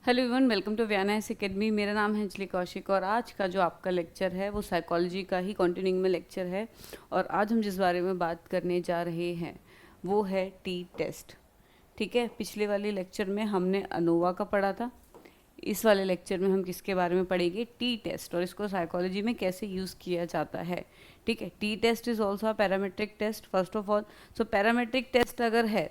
Hello everyone, welcome to व्यानास academy. मेरा नाम है अंजलि कौशिक और आज का जो आपका लेक्चर है वो साइकोलॉजी का ही कंटिन्यूइंग में लेक्चर है। और आज हम जिस बारे में बात करने जा रहे हैं वो है टी टेस्ट। ठीक है, पिछले वाले लेक्चर में हमने अनोवा का पढ़ा था। इस वाले लेक्चर में हम किसके बारे में पढ़ेंगे? टी टेस्ट, और इसको साइकोलॉजी में कैसे यूज़ किया जाता है। ठीक है, T test is also a parametric test first of all. So parametric test अगर है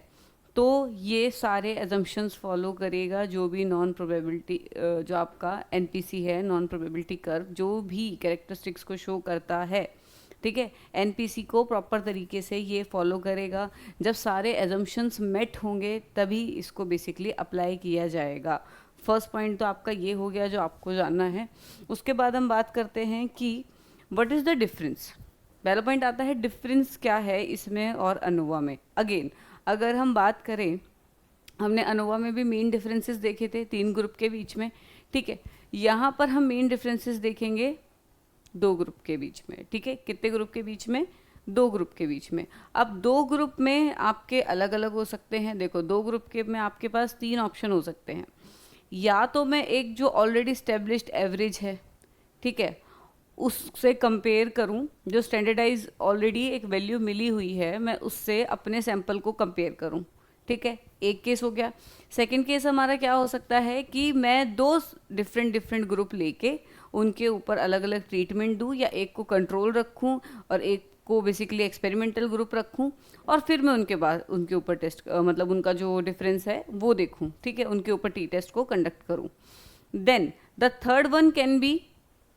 तो ये सारे एजम्पशंस फॉलो करेगा, जो भी नॉन प्रोबेबिलिटी जो आपका एनपीसी है, नॉन प्रोबेबिलिटी कर्व, जो भी कैरेक्टरिस्टिक्स को शो करता है। ठीक है, एनपीसी को प्रॉपर तरीके से ये फॉलो करेगा। जब सारे एजम्पशंस मेट होंगे तभी इसको बेसिकली अप्लाई किया जाएगा। फर्स्ट पॉइंट तो आपका ये हो गया जो आपको जानना है। उसके बाद हम बात करते हैं कि व्हाट इज़ द डिफरेंस। पहला पॉइंट आता है डिफरेंस क्या है इसमें और अनोवा में। अगेन अगर हम बात करें, हमने अनोवा में भी मेन डिफरेंसेस देखे थे 3 ग्रुप के बीच में। ठीक है, यहाँ पर हम मेन डिफरेंसेस देखेंगे 2 ग्रुप के बीच में। ठीक है, कितने ग्रुप के बीच में? 2 ग्रुप के बीच में। अब 2 ग्रुप में आपके अलग अलग हो सकते हैं। देखो, 2 ग्रुप के में आपके पास 3 ऑप्शन हो सकते हैं। या तो मैं एक जो ऑलरेडी स्टेब्लिश्ड एवरेज है, ठीक है, उससे कंपेयर करूं, जो स्टैंडर्डाइज ऑलरेडी एक वैल्यू मिली हुई है, मैं उससे अपने सैंपल को कंपेयर करूं। ठीक है, एक केस हो गया। सेकंड केस हमारा क्या हो सकता है कि मैं 2 डिफरेंट ग्रुप लेके उनके ऊपर अलग अलग ट्रीटमेंट दूं, या एक को कंट्रोल रखूं और एक को बेसिकली एक्सपेरिमेंटल ग्रुप रखूं, और फिर मैं उनके बाद उनके ऊपर टेस्ट मतलब उनका जो डिफरेंस है वो देखूं। ठीक है, उनके ऊपर टी टेस्ट को कंडक्ट करूं। Then the third one can be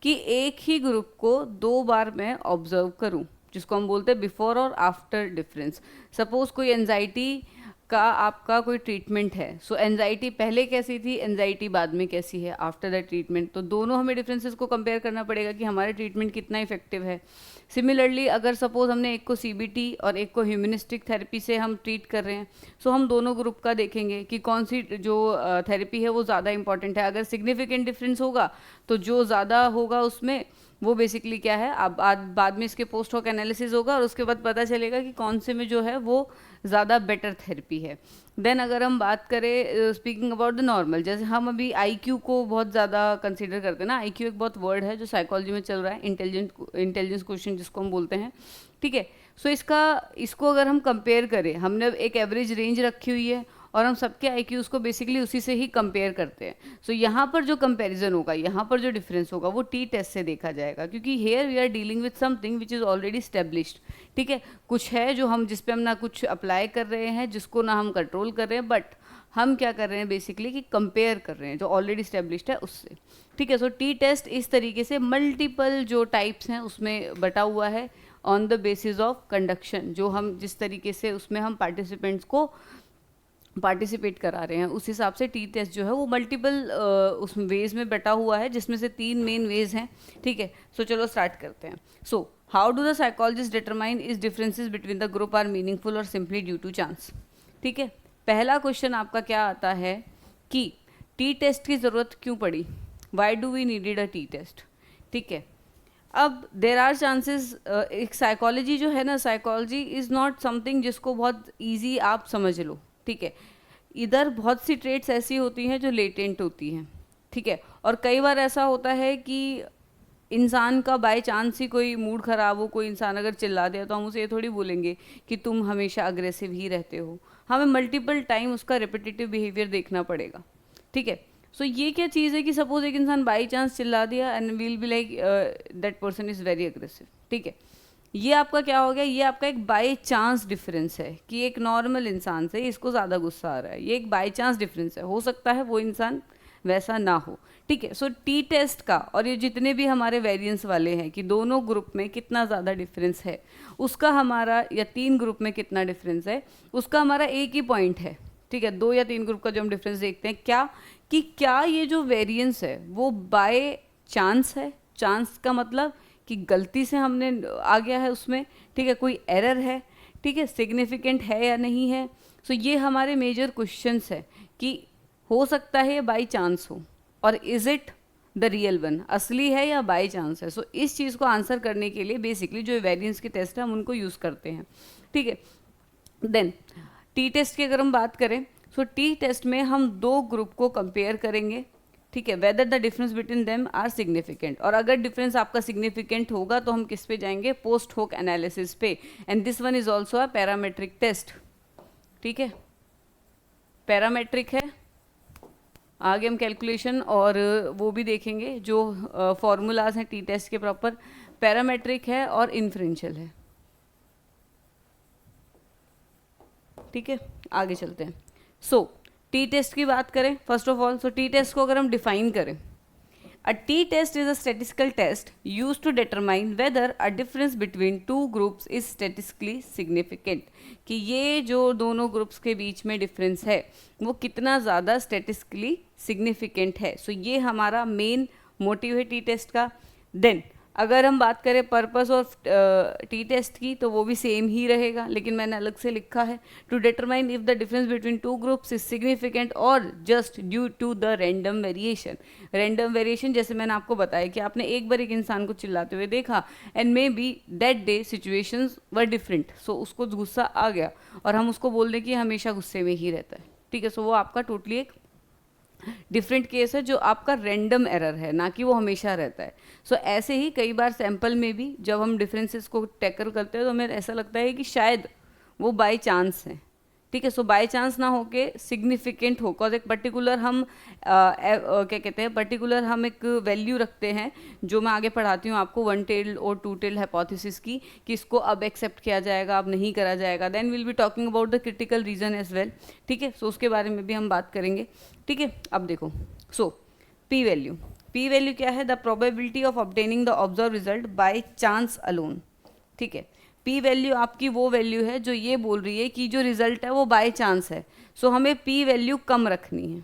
कि एक ही ग्रुप को 2 बार मैं ऑब्जर्व करूं, जिसको हम बोलते हैं बिफोर और आफ्टर डिफरेंस। सपोज कोई एंजाइटी का आपका कोई ट्रीटमेंट है, सो एंजाइटी पहले कैसी थी, एंजाइटी बाद में कैसी है आफ्टर द ट्रीटमेंट, तो दोनों हमें डिफरेंसेस को कंपेयर करना पड़ेगा कि हमारा ट्रीटमेंट कितना इफेक्टिव है। सिमिलरली अगर सपोज हमने एक को सीबीटी और एक को ह्यूमनिस्टिक थेरेपी से हम ट्रीट कर रहे हैं, सो हम दोनों ग्रुप का देखेंगे कि कौन सी जो थेरेपी है वो ज़्यादा इंपॉर्टेंट है। अगर सिग्निफिकेंट डिफरेंस होगा तो जो ज़्यादा होगा उसमें वो बेसिकली क्या है, अब बाद में इसके पोस्ट हॉक एनालिसिस होगा और उसके बाद पता चलेगा कि कौन से में जो है वो ज़्यादा बेटर थेरेपी है। देन अगर हम बात करें स्पीकिंग अबाउट द नॉर्मल, जैसे हम अभी आईक्यू को बहुत ज़्यादा कंसीडर करते हैं ना। आईक्यू एक बहुत वर्ड है जो साइकोलॉजी में चल रहा है, इंटेलिजेंस क्वेश्चन जिसको हम बोलते हैं। ठीक है, सो इसको अगर हम कंपेयर करें, हमने एक एवरेज रेंज रखी हुई है और हम सबके आईक्यूज को बेसिकली उसी से ही कंपेयर करते हैं। सो यहाँ पर जो कंपैरिजन होगा, यहाँ पर जो डिफरेंस होगा वो टी टेस्ट से देखा जाएगा, क्योंकि here we are dealing with something which is already established. ठीक है, कुछ है जो हम जिस पे हम ना कुछ अप्लाई कर रहे हैं, जिसको ना हम कंट्रोल कर रहे हैं, बट हम क्या कर रहे हैं बेसिकली कि कंपेयर कर रहे हैं जो ऑलरेडी स्टेब्लिश्ड है उससे। ठीक है, सो टी टेस्ट इस तरीके से मल्टीपल जो टाइप्स हैं उसमें बटा हुआ है on the basis of conduction, जो हम जिस तरीके से उसमें हम पार्टिसिपेंट्स को पार्टिसिपेट करा रहे हैं उस हिसाब से टी टेस्ट जो है वो मल्टीपल उस वेज में बटा हुआ है, जिसमें से 3 मेन वेज हैं। ठीक है, सो चलो स्टार्ट करते हैं। So how do the psychologist determine is differences between the group are meaningful और सिंपली ड्यू टू चांस। ठीक है, पहला क्वेश्चन आपका क्या आता है कि टी टेस्ट की ज़रूरत क्यों पड़ी, why do we needed a T test. ठीक है, अब देर आर चांसेस। एक साइकोलॉजी जो है ना, साइकोलॉजी इज़ नॉट समथिंग जिसको बहुत ईजी आप समझ लो। ठीक है, इधर बहुत सी ट्रेट्स ऐसी होती हैं जो लेटेंट होती हैं। ठीक है, और कई बार ऐसा होता है कि इंसान का बाय चांस ही कोई मूड ख़राब हो, कोई इंसान अगर चिल्ला दे तो हम उसे ये थोड़ी बोलेंगे कि तुम हमेशा अग्रेसिव ही रहते हो। हमें मल्टीपल टाइम उसका रिपीटेटिव बिहेवियर देखना पड़ेगा। ठीक है, सो ये क्या चीज़ है कि सपोज एक इंसान बाई चांस चिल्ला दिया and will be like that person is very aggressive. ठीक है, ये आपका क्या हो गया, ये आपका एक बाई चांस डिफरेंस है कि एक नॉर्मल इंसान से इसको ज़्यादा गुस्सा आ रहा है। ये एक बाई चांस डिफरेंस है, हो सकता है वो इंसान वैसा ना हो। ठीक है, सो टी टेस्ट का और ये जितने भी हमारे वेरिएंस वाले हैं कि दोनों ग्रुप में कितना ज़्यादा डिफरेंस है उसका हमारा, या 3 ग्रुप में कितना डिफरेंस है उसका हमारा एक ही पॉइंट है। ठीक है, 2 या 3 ग्रुप का जो हम डिफरेंस देखते हैं क्या, कि क्या ये जो वेरिएंस है वो बाय चांस है। चांस का मतलब कि गलती से हमने आ गया है उसमें। ठीक है, कोई एरर है। ठीक है, सिग्निफिकेंट है या नहीं है। सो ये हमारे मेजर क्वेश्चंस है कि हो सकता है ये बाई चांस हो, और is it the real one, असली है या बाई चांस है। सो इस चीज़ को आंसर करने के लिए बेसिकली जो वेरिएंस के टेस्ट है हम उनको यूज़ करते हैं। ठीक है, देन टी टेस्ट की अगर हम बात करें सो टी टेस्ट में हम दो ग्रुप को कंपेयर करेंगे, ठीक है, whether the difference between them are significant, और अगर डिफरेंस आपका सिग्निफिकेंट होगा तो हम किस पे जाएंगे, पोस्ट होक एनालिसिस पे, and this one is also a parametric test, ठीक है, पैरामेट्रिक है। आगे हम कैलकुलेशन और वो भी देखेंगे जो फॉर्मूलाज हैं टी टेस्ट के प्रॉपर, पैरामेट्रिक है और इन्फ्रेंशियल है, ठीक है। आगे चलते हैं। सो टी टेस्ट की बात करें first of all, so T test को अगर हम डिफाइन करें, a T test is a statistical test used to determine whether a difference between two groups is statistically significant, कि ये जो दोनों ग्रुप्स के बीच में डिफरेंस है वो कितना ज़्यादा स्टैटिस्टिकली सिग्निफिकेंट है। सो ये हमारा मेन मोटिव है टी टेस्ट का। देन अगर हम बात करें पर्पस ऑफ टी टेस्ट की, तो वो भी सेम ही रहेगा, लेकिन मैंने अलग से लिखा है, to determine if the difference between two groups is significant और just due to the random variation. Random variation जैसे मैंने आपको बताया कि आपने एक बार एक इंसान को चिल्लाते हुए देखा and maybe that day situations were different, so उसको गुस्सा आ गया और हम उसको बोल दें कि हमेशा गुस्से में ही रहता है, ठीक है। सो वो आपका टोटली एक डिफरेंट केस है जो आपका रैंडम एरर है, ना कि वो हमेशा रहता है। सो ऐसे ही कई बार सैंपल में भी जब हम डिफरेंसेस को टैकल करते हैं तो हमें ऐसा लगता है कि शायद वो बाय चांस है, ठीक है। सो बाय चांस ना होके सिग्निफिकेंट हो, कॉज एक पर्टिकुलर हम क्या कहते हैं, पर्टिकुलर हम एक वैल्यू रखते हैं जो मैं आगे पढ़ाती हूँ आपको, वन टेल्ड और टू टेल्ड हाइपोथेसिस की, कि इसको अब एक्सेप्ट किया जाएगा, अब नहीं करा जाएगा। Then will be talking about the critical region as well, ठीक है। सो उसके बारे में भी हम बात करेंगे, ठीक है। अब देखो, सो पी वैल्यू, पी वैल्यू क्या है, the probability of obtaining the observe result by chance alone, ठीक है। पी वैल्यू आपकी वो वैल्यू है जो ये बोल रही है कि जो रिजल्ट है वो बाय चांस है। सो हमें पी वैल्यू कम रखनी है,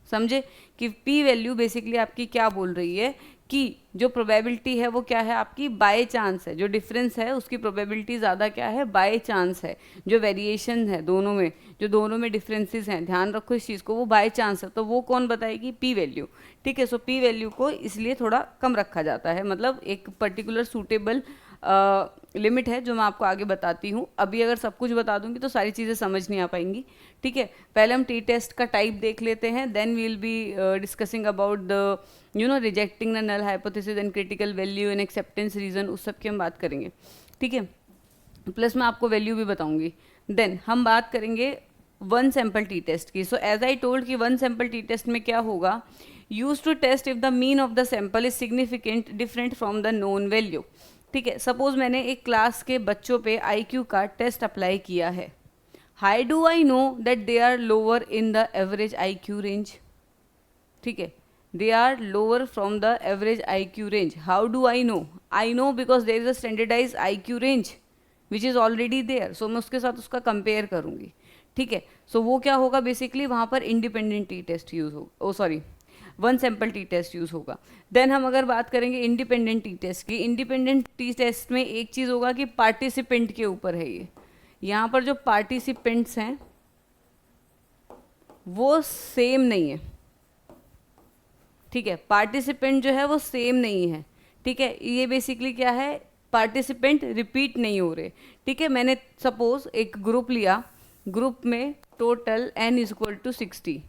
समझे, कि पी वैल्यू बेसिकली आपकी क्या बोल रही है कि जो प्रोबेबिलिटी है वो क्या है आपकी, बाय चांस है। जो डिफरेंस है उसकी प्रोबेबिलिटी ज़्यादा क्या है, बाय चांस है। जो वेरिएशन है दोनों में, जो दोनों में डिफरेंसेस हैं, ध्यान रखो इस चीज़ को, वो बाय चांस है। तो वो कौन बताएगी, पी वैल्यू, ठीक है। सो पी वैल्यू को इसलिए थोड़ा कम रखा जाता है, मतलब एक पर्टिकुलर सूटेबल लिमिट है जो मैं आपको आगे बताती हूँ। अभी अगर सब कुछ बता दूंगी तो सारी चीज़ें समझ नहीं आ पाएंगी, ठीक है। पहले हम टी टेस्ट का टाइप देख लेते हैं, then we will be discussing about the rejecting the null hypothesis and critical value and acceptance region, उस सब की हम बात करेंगे, ठीक है। प्लस मैं आपको वैल्यू भी बताऊंगी। देन हम बात करेंगे वन सैम्पल टी टेस्ट की। सो एज आई टोल्ड कि वन सैम्पल टी टेस्ट में क्या होगा, use to test if the mean of the sample is significant different from the known value, ठीक है। सपोज मैंने एक क्लास के बच्चों पे IQ का टेस्ट अप्लाई किया है, how do I know that they are lower in the average IQ range, ठीक है, they are lower from the average IQ range. How do I know because there is a standardize IQ range which is already there. So मैं उसके साथ उसका compare करूंगी, ठीक है। सो वो क्या होगा, बेसिकली वहाँ पर इंडिपेंडेंट टी टेस्ट यूज होगा, oh sorry one sample T test use होगा। देन हम अगर बात करेंगे इंडिपेंडेंट टी टेस्ट की, इंडिपेंडेंट टी टेस्ट में एक चीज़ होगा कि पार्टिसिपेंट के ऊपर है ये, यहाँ पर जो पार्टिसिपेंट्स हैं वो सेम नहीं है, ठीक है। पार्टिसिपेंट जो है वो सेम नहीं है, ठीक है। ये बेसिकली क्या है, पार्टिसिपेंट रिपीट नहीं हो रहे, ठीक है। मैंने सपोज एक ग्रुप लिया, ग्रुप में total n is equal to 60।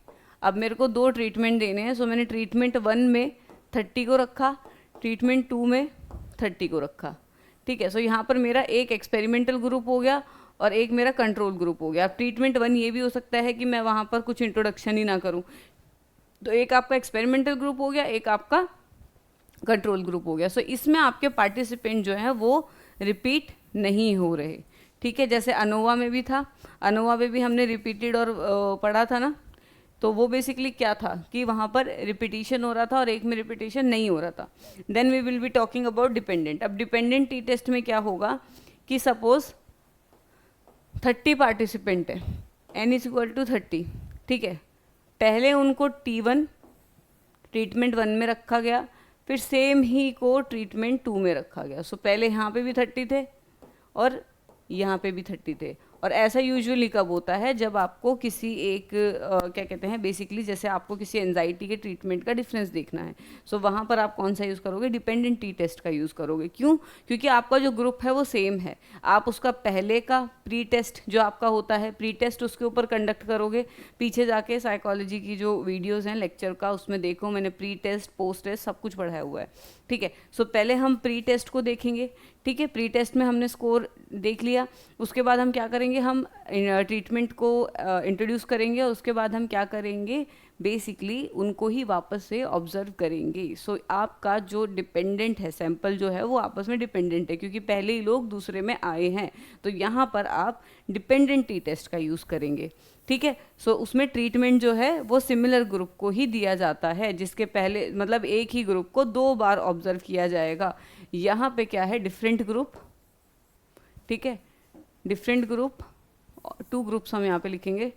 अब मेरे को दो ट्रीटमेंट देने हैं, सो मैंने ट्रीटमेंट 1 में 30 को रखा, ट्रीटमेंट 2 में 30 को रखा, ठीक है। सो यहाँ पर मेरा एक एक्सपेरिमेंटल ग्रुप हो गया और एक मेरा कंट्रोल ग्रुप हो गया। अब ट्रीटमेंट 1 ये भी हो सकता है कि मैं वहाँ पर कुछ इंट्रोडक्शन ही ना करूँ, तो एक आपका एक्सपेरिमेंटल ग्रुप हो गया, एक आपका कंट्रोल ग्रुप हो गया। सो इसमें आपके पार्टिसिपेंट जो हैं वो रिपीट नहीं हो रहे, ठीक है। जैसे अनोवा में भी था, अनोवा में भी हमने रिपीटेड और पढ़ा था ना, तो वो बेसिकली क्या था कि वहाँ पर रिपीटिशन हो रहा था और एक में रिपीटिशन नहीं हो रहा था। Then we will be talking about dependent. अब डिपेंडेंट टी टेस्ट में क्या होगा कि सपोज 30 पार्टिसिपेंट है, n इज इक्वल टू 30, ठीक है। पहले उनको T1 ट्रीटमेंट 1 में रखा गया, फिर सेम ही को ट्रीटमेंट 2 में रखा गया। सो पहले यहाँ पे भी 30 थे और यहाँ पे भी 30 थे, और ऐसा यूजुअली कब होता है, जब आपको किसी एक क्या कहते हैं, बेसिकली जैसे आपको किसी एंजाइटी के ट्रीटमेंट का डिफरेंस देखना है, सो वहाँ पर आप कौन सा यूज़ करोगे, डिपेंडेंट टी टेस्ट का यूज़ करोगे। क्यों? क्योंकि आपका जो ग्रुप है वो सेम है। आप उसका पहले का प्री टेस्ट जो आपका होता है, प्री टेस्ट उसके ऊपर कंडक्ट करोगे। पीछे जाके साइकोलॉजी की जो वीडियोज़ हैं लेक्चर का, उसमें देखो मैंने प्री टेस्ट पोस्ट टेस्ट सब कुछ पढ़ाया हुआ है, ठीक है। सो पहले हम प्री टेस्ट को देखेंगे, ठीक है। प्री टेस्ट में हमने स्कोर देख लिया, उसके बाद हम क्या करेंगे, हम ट्रीटमेंट को इंट्रोड्यूस करेंगे, और उसके बाद हम क्या करेंगे, बेसिकली उनको ही वापस से ऑब्जर्व करेंगे। सो आपका जो डिपेंडेंट है, सैंपल जो है वो आपस में डिपेंडेंट है, क्योंकि पहले ही लोग दूसरे में आए हैं, तो यहाँ पर आप डिपेंडेंट टी टेस्ट का यूज़ करेंगे, ठीक है। सो उसमें ट्रीटमेंट जो है वो सिमिलर ग्रुप को ही दिया जाता है, जिसके पहले मतलब एक ही ग्रुप को 2 बार ऑब्जर्व किया जाएगा। यहाँ पे क्या है, डिफरेंट ग्रुप, ठीक है, डिफरेंट ग्रुप, 2 ग्रुप्स हम यहाँ पे लिखेंगे,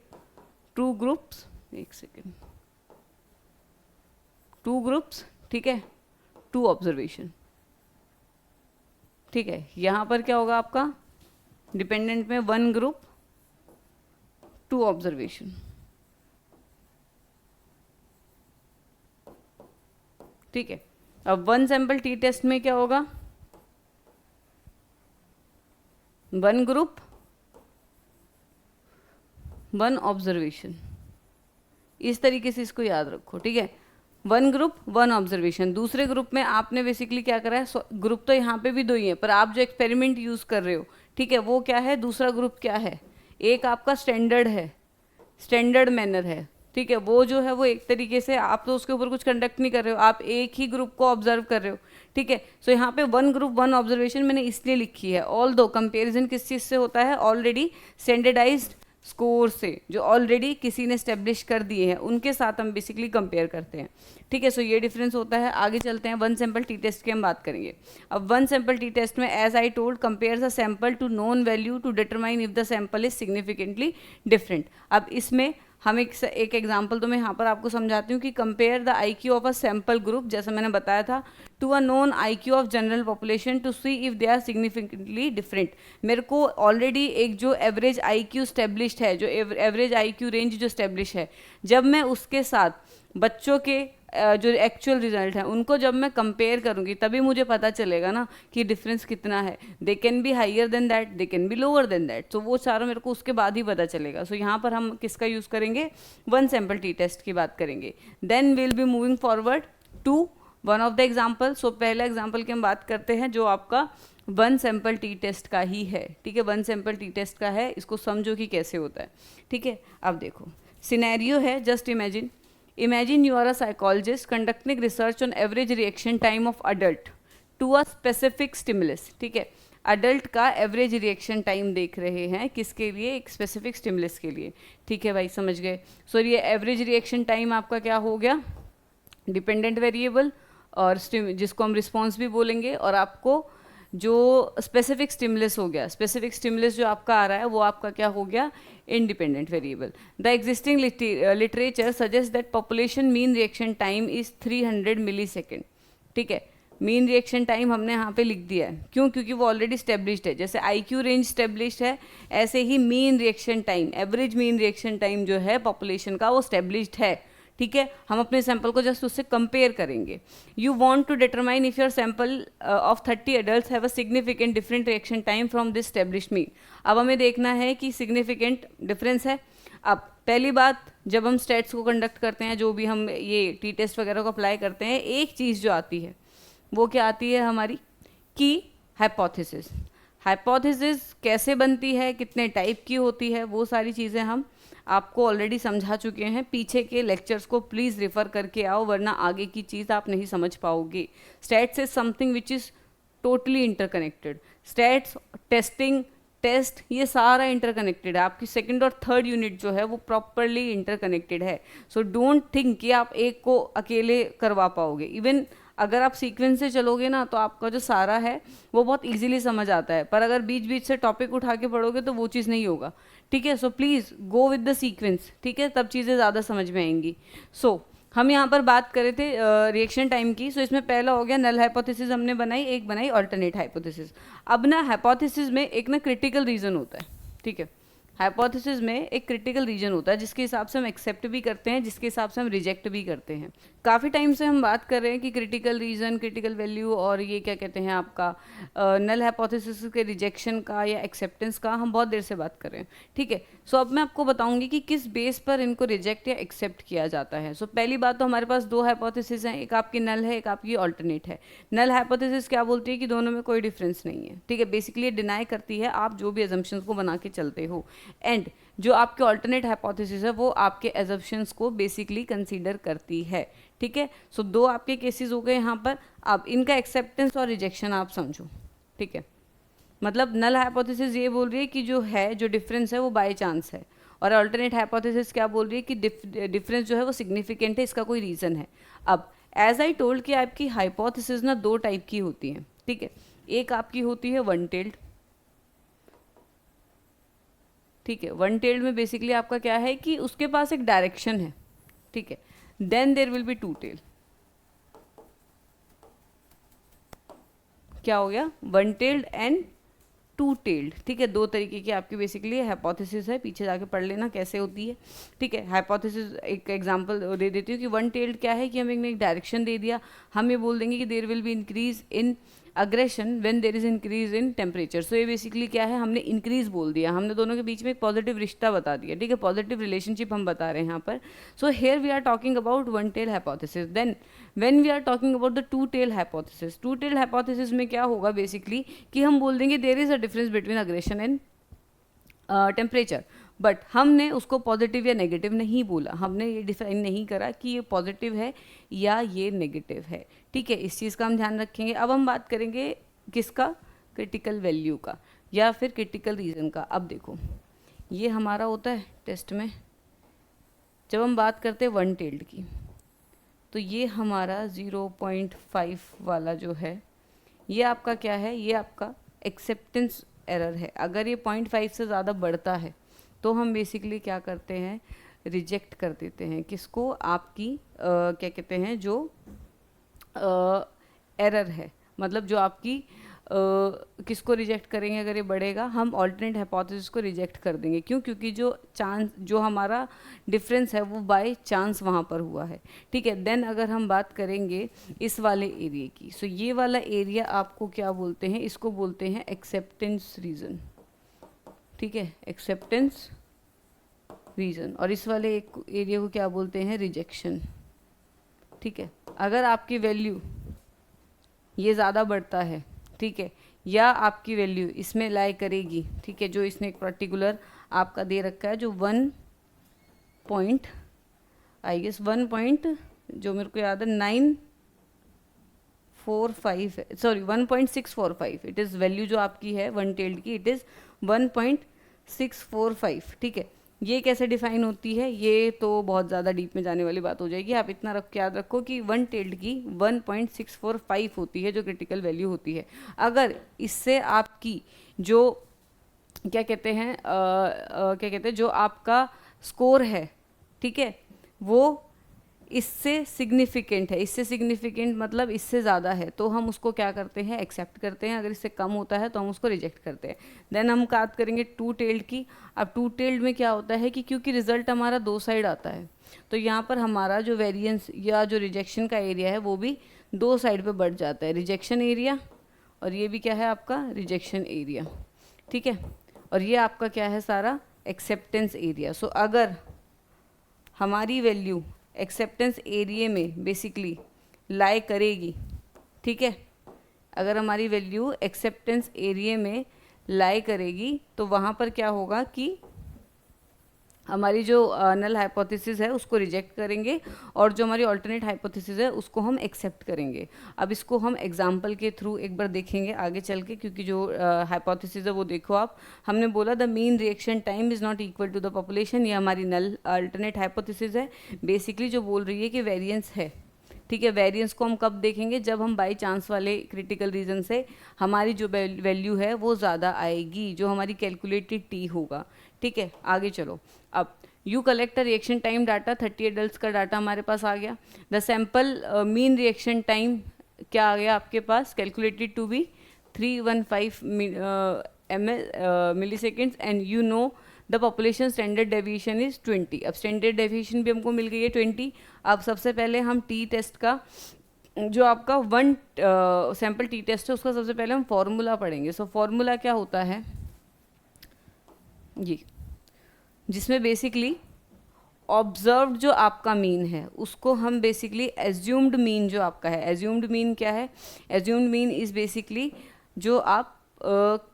2 ग्रुप्स, एक सेकेंड, 2 ग्रुप्स, ठीक है, 2 ऑब्जर्वेशन, ठीक है। यहाँ पर क्या होगा आपका, डिपेंडेंट में 1 ग्रुप 2 ऑब्जर्वेशन, ठीक है। अब 1 सैंपल टी टेस्ट में क्या होगा, 1 ग्रुप 1 ऑब्जर्वेशन, इस तरीके से इसको याद रखो, ठीक है। 1 ग्रुप 1 ऑब्जर्वेशन। दूसरे ग्रुप में आपने बेसिकली क्या करा है, ग्रुप तो यहाँ पे भी 2 ही है, पर आप जो एक्सपेरिमेंट यूज़ कर रहे हो, ठीक है, वो क्या है, दूसरा ग्रुप क्या है, एक आपका स्टैंडर्ड है, स्टैंडर्ड मैनर है, ठीक है। वो जो है वो एक तरीके से आप तो उसके ऊपर कुछ कंडक्ट नहीं कर रहे हो, आप एक ही ग्रुप को ऑब्जर्व कर रहे हो, ठीक है। सो यहाँ पे 1 ग्रुप 1 ऑब्जर्वेशन मैंने इसलिए लिखी है, ऑल दो कंपेरिजन किस चीज़ से होता है, ऑलरेडी स्टैंडर्डाइज्ड स्कोर से, जो ऑलरेडी किसी ने स्टेब्लिश कर दिए हैं उनके साथ हम बेसिकली कंपेयर करते हैं, ठीक है। सो ये डिफरेंस होता है। आगे चलते हैं, 1 सैंपल टी टेस्ट की हम बात करेंगे। अब 1 सैंपल टी टेस्ट में, as I told, compare the sample to known value to determine if the sample is significantly different. अब इसमें हम एक एग्जाम्पल तो मैं यहाँ पर आपको समझाती हूँ कि compare the IQ of a sample group, जैसा मैंने बताया था, to a known IQ of general population to see if they are significantly different. मेरे को ऑलरेडी एक जो एवरेज IQ स्टेब्लिश्ड है, जो एवरेज IQ रेंज जो स्टेब्लिश है, जब मैं उसके साथ बच्चों के जो एक्चुअल रिजल्ट हैं उनको जब मैं कंपेयर करूंगी, तभी मुझे पता चलेगा ना कि डिफरेंस कितना है। They can be higher than that, they can be lower than that, तो वो सारा मेरे को उसके बाद ही पता चलेगा। सो यहाँ पर हम किसका यूज़ करेंगे, 1 सैंपल टी टेस्ट की बात करेंगे। Then will be moving forward to one of the example. So पहला एग्जाम्पल की हम बात करते हैं जो आपका 1 सैंपल टी टेस्ट का ही है, ठीक है। 1 सैंपल टी टेस्ट का है, इसको समझो कि कैसे होता है, ठीक है। अब देखो सिनेरियो है, just Imagine you are a psychologist conducting research on average reaction time of adult to a specific stimulus, ठीक है। अडल्ट का एवरेज रिएक्शन टाइम देख रहे हैं, किसके लिए, एक स्पेसिफिक स्टिमुलस के लिए, ठीक है भाई, समझ गए। सो ये एवरेज रिएक्शन टाइम आपका क्या हो गया, डिपेंडेंट वेरिएबल, और जिसको हम रिस्पॉन्स भी बोलेंगे, और आपको जो स्पेसिफिक स्टिमुलस हो गया, स्पेसिफिक स्टिमुलस जो आपका आ रहा है वो आपका क्या हो गया, independent variable. The existing literature suggest that population mean reaction time is 300 millisecond, ठीक है। मीन रिएक्शन टाइम हमने यहाँ पे लिख दिया है, क्यों, क्योंकि वो ऑलरेडी स्टेब्लिश्ड है। जैसे IQ रेंज स्टेब्लिश्ड है, ऐसे ही mean reaction time, average mean reaction time जो है पॉपुलेशन का वो स्टेब्लिश्ड है, ठीक है। हम अपने सैंपल को जस्ट उससे कंपेयर करेंगे। You want to determine if your sample of 30 adults have a significant different reaction time from this established mean. अब हमें देखना है कि सिग्निफिकेंट डिफरेंस है। अब पहली बात, जब हम स्टेट्स को कंडक्ट करते हैं, जो भी हम ये टी टेस्ट वगैरह को अप्लाई करते हैं, एक चीज़ जो आती है वो क्या आती है हमारी, कि हाइपोथेसिस। हाइपोथेसिस कैसे बनती है, कितने टाइप की होती है, वो सारी चीज़ें हम आपको ऑलरेडी समझा चुके हैं। पीछे के लेक्चर्स को प्लीज़ रेफर करके आओ, वरना आगे की चीज़ आप नहीं समझ पाओगे। Stats is something which is totally interconnected. Stats, testing, test, ये सारा इंटरकनेक्टेड है। आपकी सेकंड और थर्ड यूनिट जो है वो प्रॉपरली इंटरकनेक्टेड है। सो डोंट थिंक कि आप एक को अकेले करवा पाओगे। इवन अगर आप सीक्वेंस से चलोगे ना, तो आपका जो सारा है वो बहुत इजीली समझ आता है, पर अगर बीच बीच से टॉपिक उठा के पढ़ोगे तो वो चीज़ नहीं होगा, ठीक है। So please go with the sequence, ठीक है, तब चीज़ें ज़्यादा समझ में आएंगी। सो हम यहाँ पर बात करे थे रिएक्शन टाइम की। सो इसमें पहला हो गया नल हाइपोथेसिस हमने बनाई, एक बनाई अल्टरनेट हाइपोथेसिस। अब ना हाइपोथेसिस में एक ना क्रिटिकल रीज़न होता है, ठीक है। हाइपोथेसिस में एक क्रिटिकल रीजन होता है जिसके हिसाब से हम एक्सेप्ट भी करते हैं, जिसके हिसाब से हम रिजेक्ट भी करते हैं। काफ़ी टाइम से हम बात कर रहे हैं कि क्रिटिकल रीजन, क्रिटिकल वैल्यू और ये क्या कहते हैं आपका नल हाइपोथेसिस के रिजेक्शन का या एक्सेप्टेंस का हम बहुत देर से बात कर रहे हैं, ठीक है। सो अब मैं आपको बताऊंगी कि किस बेस पर इनको रिजेक्ट या एक्सेप्ट किया जाता है। सो पहली बात तो हमारे पास दो हाइपोथेसिस हैं, एक आपकी नल है, एक आपकी ऑल्टरनेट है। नल हाइपोथेसिस क्या बोलती है कि दोनों में कोई डिफरेंस नहीं है, ठीक है। बेसिकली ये डिनाई करती है आप जो भी एजम्पशंस को बना के चलते हो। एंड जो आपके ऑल्टरनेट हाइपोथेसिस है वो आपके एजम्पशंस को बेसिकली कंसीडर करती है, ठीक है। सो दो आपके केसेस हो गए यहाँ पर। अब इनका एक्सेप्टेंस और रिजेक्शन आप समझो, ठीक है। मतलब नल हाइपोथेसिस ये बोल रही है कि जो है, जो डिफरेंस है वो बाय चांस है, और अल्टरनेट हाइपोथेसिस क्या बोल रही है कि डिफरेंस जो है वो सिग्निफिकेंट है, इसका कोई रीज़न है। अब एज आई टोल्ड कि आपकी हाइपोथेसिस ना दो टाइप की होती हैं, ठीक है। एक आपकी होती है वन टेल्ड, ठीक है। वन टेल्ड में बेसिकली आपका क्या है कि उसके पास एक डायरेक्शन है, ठीक है। Then there will be two tail. क्या हो गया? One tailed and two tailed, ठीक है। दो तरीके की आपकी बेसिकली हाइपोथेसिस है, पीछे जाके पढ़ लेना कैसे होती है, ठीक है। हाइपोथेसिस एक एग्जांपल दे देती हूँ कि वन टेल्ड क्या है कि हमें एक डायरेक्शन दे दिया, हम ये बोल देंगे कि there will be increase in aggression when there is increase in temperature. So ये बेसिकली क्या है, हमने इंक्रीज बोल दिया, हमने दोनों के बीच में एक पॉजिटिव रिश्ता बता दिया, ठीक है। पॉजिटिव रिलेशनशिप हम बता रहे हैं यहाँ पर। So here we are talking about one tail hypothesis. Then when we are talking about the two tail hypothesis, two tail hypothesis में क्या होगा बेसिकली कि हम बोल देंगे there is a difference between aggression and temperature, but हमने उसको positive या नेगेटिव नहीं बोला, हमने ये डिफाइन नहीं करा कि ये पॉजिटिव है या ये नेगेटिव है, ठीक है। इस चीज़ का हम ध्यान रखेंगे। अब हम बात करेंगे किसका? क्रिटिकल वैल्यू का या फिर क्रिटिकल रीजन का। अब देखो ये हमारा होता है टेस्ट में, जब हम बात करते हैं वन टेल्ड की, तो ये हमारा 0.5 वाला जो है ये आपका क्या है, ये आपका एक्सेप्टेंस एरर है। अगर ये 0.5 से ज़्यादा बढ़ता है तो हम बेसिकली क्या करते हैं, रिजेक्ट कर देते हैं किसको, आपकी क्या कहते हैं जो एरर है, मतलब जो आपकी किसको रिजेक्ट करेंगे अगर ये बढ़ेगा, हम ऑल्टरनेट हाइपोथेसिस को रिजेक्ट कर देंगे। क्यों? क्योंकि जो चांस, जो हमारा डिफरेंस है वो बाय चांस वहाँ पर हुआ है, ठीक है। देन अगर हम बात करेंगे इस वाले एरिया की, सो ये वाला एरिया आपको क्या बोलते हैं, इसको बोलते हैं एक्सेप्टेंस रीजन, ठीक है, एक्सेप्टेंस रीजन। और इस वाले एक एरिया को क्या बोलते हैं, रिजेक्शन, ठीक है। अगर आपकी वैल्यू ये ज़्यादा बढ़ता है, ठीक है, या आपकी वैल्यू इसमें लाई करेगी, ठीक है, जो इसने एक पर्टिकुलर आपका दे रखा है जो 1 पॉइंट, आई गेस 1 पॉइंट, जो मेरे को याद है 945 है, सॉरी 1.645, इट इज़ वैल्यू जो आपकी है वन टेल्ड की, इट इज़ 1.645, ठीक है। ये कैसे डिफाइन होती है, ये तो बहुत ज़्यादा डीप में जाने वाली बात हो जाएगी। आप इतना याद रखो कि वन टेल्ड की 1.645 होती है जो क्रिटिकल वैल्यू होती है। अगर इससे आपकी जो क्या कहते हैं क्या कहते हैं जो आपका स्कोर है, ठीक है, वो इससे सिग्निफिकेंट है, इससे सिग्निफिकेंट मतलब इससे ज़्यादा है, तो हम उसको क्या करते हैं, एक्सेप्ट करते हैं। अगर इससे कम होता है तो हम उसको रिजेक्ट करते हैं। देन हम बात करेंगे टू टेल्ड की। अब टू टेल्ड में क्या होता है कि क्योंकि रिजल्ट हमारा दो साइड आता है, तो यहाँ पर हमारा जो वेरिएंस या जो रिजेक्शन का एरिया है वो भी दो साइड पे बढ़ जाता है, रिजेक्शन एरिया, और ये भी क्या है आपका रिजेक्शन एरिया, ठीक है। और ये आपका क्या है सारा एक्सेप्टेंस एरिया। सो अगर हमारी वैल्यू एक्सेप्टेंस एरिया में बेसिकली लाई करेगी, ठीक है, अगर हमारी वैल्यू एक्सेप्टेंस एरिया में लाई करेगी तो वहाँ पर क्या होगा कि हमारी जो नल हाइपोथेसिस है उसको रिजेक्ट करेंगे और जो हमारी ऑल्टरनेट हाइपोथेसिस है उसको हम एक्सेप्ट करेंगे। अब इसको हम एग्जांपल के थ्रू एक बार देखेंगे आगे चल के, क्योंकि जो हाइपोथेसिस है वो देखो आप, हमने बोला the mean reaction time is not equal to the population, ये हमारी नल अल्टरनेट हाइपोथेसिस है। बेसिकली जो बोल रही है कि वेरिएंस है, ठीक है। वेरिएंस को हम कब देखेंगे, जब हम बाई चांस वाले क्रिटिकल रीजन से हमारी जो वैल्यू है वो ज़्यादा आएगी, जो हमारी कैलकुलेटेड टी होगा, ठीक है। आगे चलो, अब you collect reaction time data, 30 adult का डाटा हमारे पास आ गया। The sample mean reaction time क्या आ गया आपके पास, calculated to be 315 milli seconds, and you know the population standard deviation is 20। अब स्टैंडर्ड डेविएशन भी हमको मिल गई है 20। अब सबसे पहले हम टी टेस्ट का जो आपका वन सैम्पल टी टेस्ट है उसका सबसे पहले हम फॉर्मूला पढ़ेंगे। सो फॉर्मूला क्या होता है ये, जिसमें बेसिकली ऑब्जर्व्ड जो आपका मीन है उसको हम बेसिकली एज्यूम्ड मीन जो आपका है, एज्यूम्ड मीन क्या है, एज्यूम्ड मीन इज बेसिकली जो आप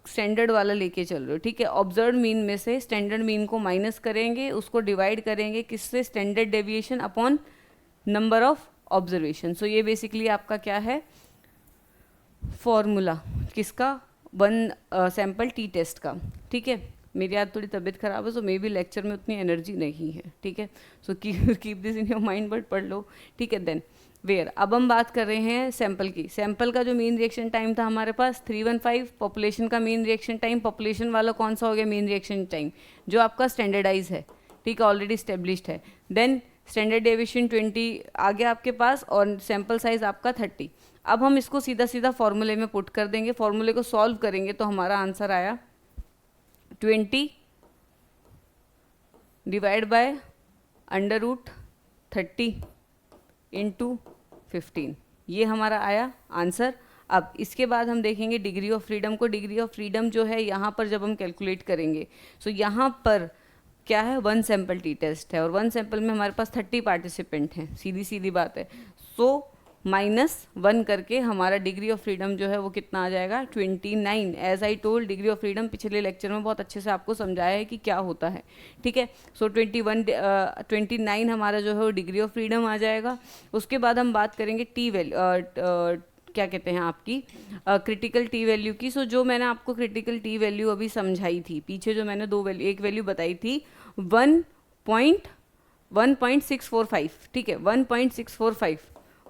स्टैंडर्ड वाला लेके चल रहे हो, ठीक है। ऑब्जर्व मीन में से स्टैंडर्ड मीन को माइनस करेंगे, उसको डिवाइड करेंगे किससे, standard deviation upon number of observation. So ये बेसिकली आपका क्या है, फॉर्मूला किसका, वन सैम्पल टी टेस्ट का, ठीक है। मेरी आज थोड़ी तबीयत खराब है, सो मे बी लेक्चर में उतनी एनर्जी नहीं है, ठीक है। So keep this in your mind, but पढ़ लो, ठीक है। देन वेयर, अब हम बात कर रहे हैं सैंपल की। सैंपल का जो मीन रिएक्शन टाइम था हमारे पास 315, पॉपुलेशन का मीन रिएक्शन टाइम, पॉपुलेशन वाला कौन सा हो गया मीन रिएक्शन टाइम, जो आपका स्टैंडर्डाइज है, ठीक है, ऑलरेडी स्टेब्लिश्ड है। देन स्टैंडर्ड डेविएशन 20 आ गया आपके पास और सैंपल साइज आपका 30। अब हम इसको सीधा सीधा फॉर्मूले में पुट कर देंगे, फॉर्मूले को सॉल्व करेंगे तो हमारा आंसर आया 20 डिवाइड बाय √30 इंटू 15, ये हमारा आया आंसर। अब इसके बाद हम देखेंगे डिग्री ऑफ फ्रीडम को। डिग्री ऑफ फ्रीडम जो है यहाँ पर जब हम कैलकुलेट करेंगे, सो यहाँ पर क्या है, वन सैंपल टी टेस्ट है और वन सैंपल में हमारे पास 30 पार्टिसिपेंट हैं, सीधी सीधी बात है। सो -1 करके हमारा डिग्री ऑफ फ्रीडम जो है वो कितना आ जाएगा, 29। As I told, degree of freedom पिछले लेक्चर में बहुत अच्छे से आपको समझाया है कि क्या होता है, ठीक है। सो 29 हमारा जो है वो डिग्री ऑफ फ्रीडम आ जाएगा। उसके बाद हम बात करेंगे टी वैल्यू, क्या कहते हैं आपकी क्रिटिकल टी वैल्यू की। सो जो मैंने आपको क्रिटिकल टी वैल्यू अभी समझाई थी, पीछे जो मैंने एक वैल्यू बताई थी 1.645, ठीक है,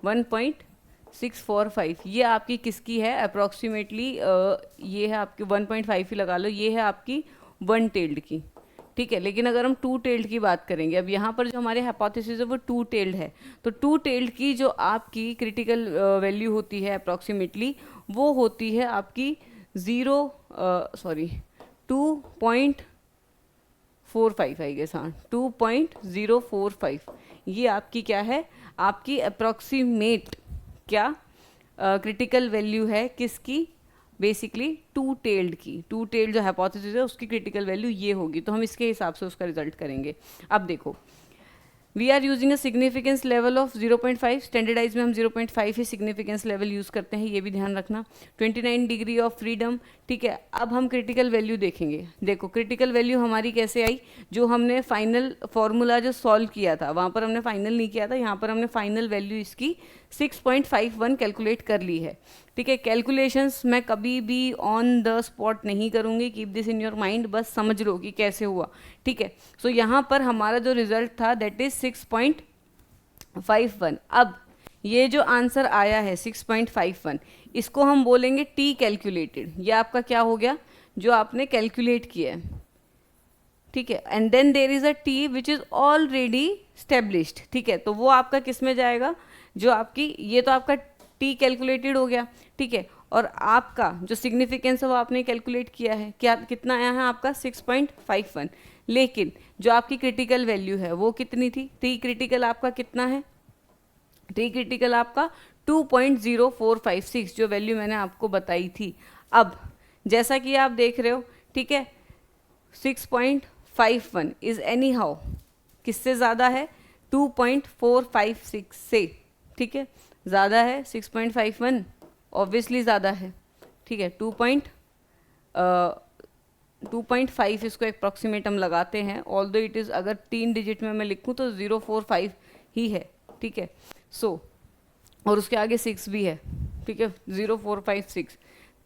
1.645, ये आपकी किसकी है अप्रॉक्सीमेटली, ये है आपकी 1.5 ही लगा लो, ये है आपकी वन टेल्ड की, ठीक है। लेकिन अगर हम टू टेल्ड की बात करेंगे, अब यहाँ पर जो हमारे हाइपोथेसिस है वो टू टेल्ड है, तो टू टेल्ड की जो आपकी क्रिटिकल वैल्यू होती है अप्रॉक्सीमेटली, वो होती है आपकी 2.45 आई गेस, हाँ 2.045। ये आपकी क्या है, आपकी अप्रॉक्सीमेट क्या क्रिटिकल वैल्यू है किसकी, बेसिकली टू टेल्ड की। टू टेल्ड जो हाइपोथेसिस है उसकी क्रिटिकल वैल्यू ये होगी, तो हम इसके हिसाब से उसका रिजल्ट करेंगे। अब देखो, we are using a significance level of 0.5, standardize में हम 0.5 ही सिग्निफिकेंस लेवल यूज़ करते हैं, ये भी ध्यान रखना। 29 डिग्री ऑफ फ्रीडम, ठीक है। अब हम क्रिटिकल वैल्यू देखेंगे। देखो क्रिटिकल वैल्यू हमारी कैसे आई, जो हमने फाइनल फॉर्मूला जो सॉल्व किया था वहाँ पर हमने फाइनल नहीं किया था, यहाँ पर हमने फाइनल वैल्यू इसकी 6.51 कैलकुलेट कर ली है, ठीक है। कैलकुलेशंस मैं कभी भी ऑन द स्पॉट नहीं करूँगी, keep this in your mind, बस समझ लो कि कैसे हुआ, ठीक है। सो यहाँ पर हमारा जो रिजल्ट था दैट इज 6.51। अब ये जो आंसर आया है 6.51, इसको हम बोलेंगे टी कैलकुलेटेड। ये आपका क्या हो गया, जो आपने कैलकुलेट किया है, ठीक है। And then there is a T which is already established, ठीक है। तो वो आपका किस में जाएगा, जो आपकी, ये तो आपका टी कैलकुलेटेड हो गया, ठीक है। और आपका जो सिग्निफिकेंस है वो आपने कैलकुलेट किया है, क्या कितना आया है आपका 6.51। लेकिन जो आपकी क्रिटिकल वैल्यू है वो कितनी थी, टी क्रिटिकल आपका कितना है, टी क्रिटिकल आपका 2.0456, जो वैल्यू मैंने आपको बताई थी। अब जैसा कि आप देख रहे हो, ठीक है, 6.51 इज एनी हाउ किससे ज़्यादा है, 2.456 से, ठीक है, ज़्यादा है 6.51, ऑब्वियसली ज़्यादा है, ठीक है। 2.5 इसको अप्रॉक्सीमेट हम लगाते हैं, ऑल्दो इट इज़, अगर 3 डिजिट में मैं लिखूँ तो 045 ही है, ठीक है। सो और उसके आगे 6 भी है, ठीक है, 0456,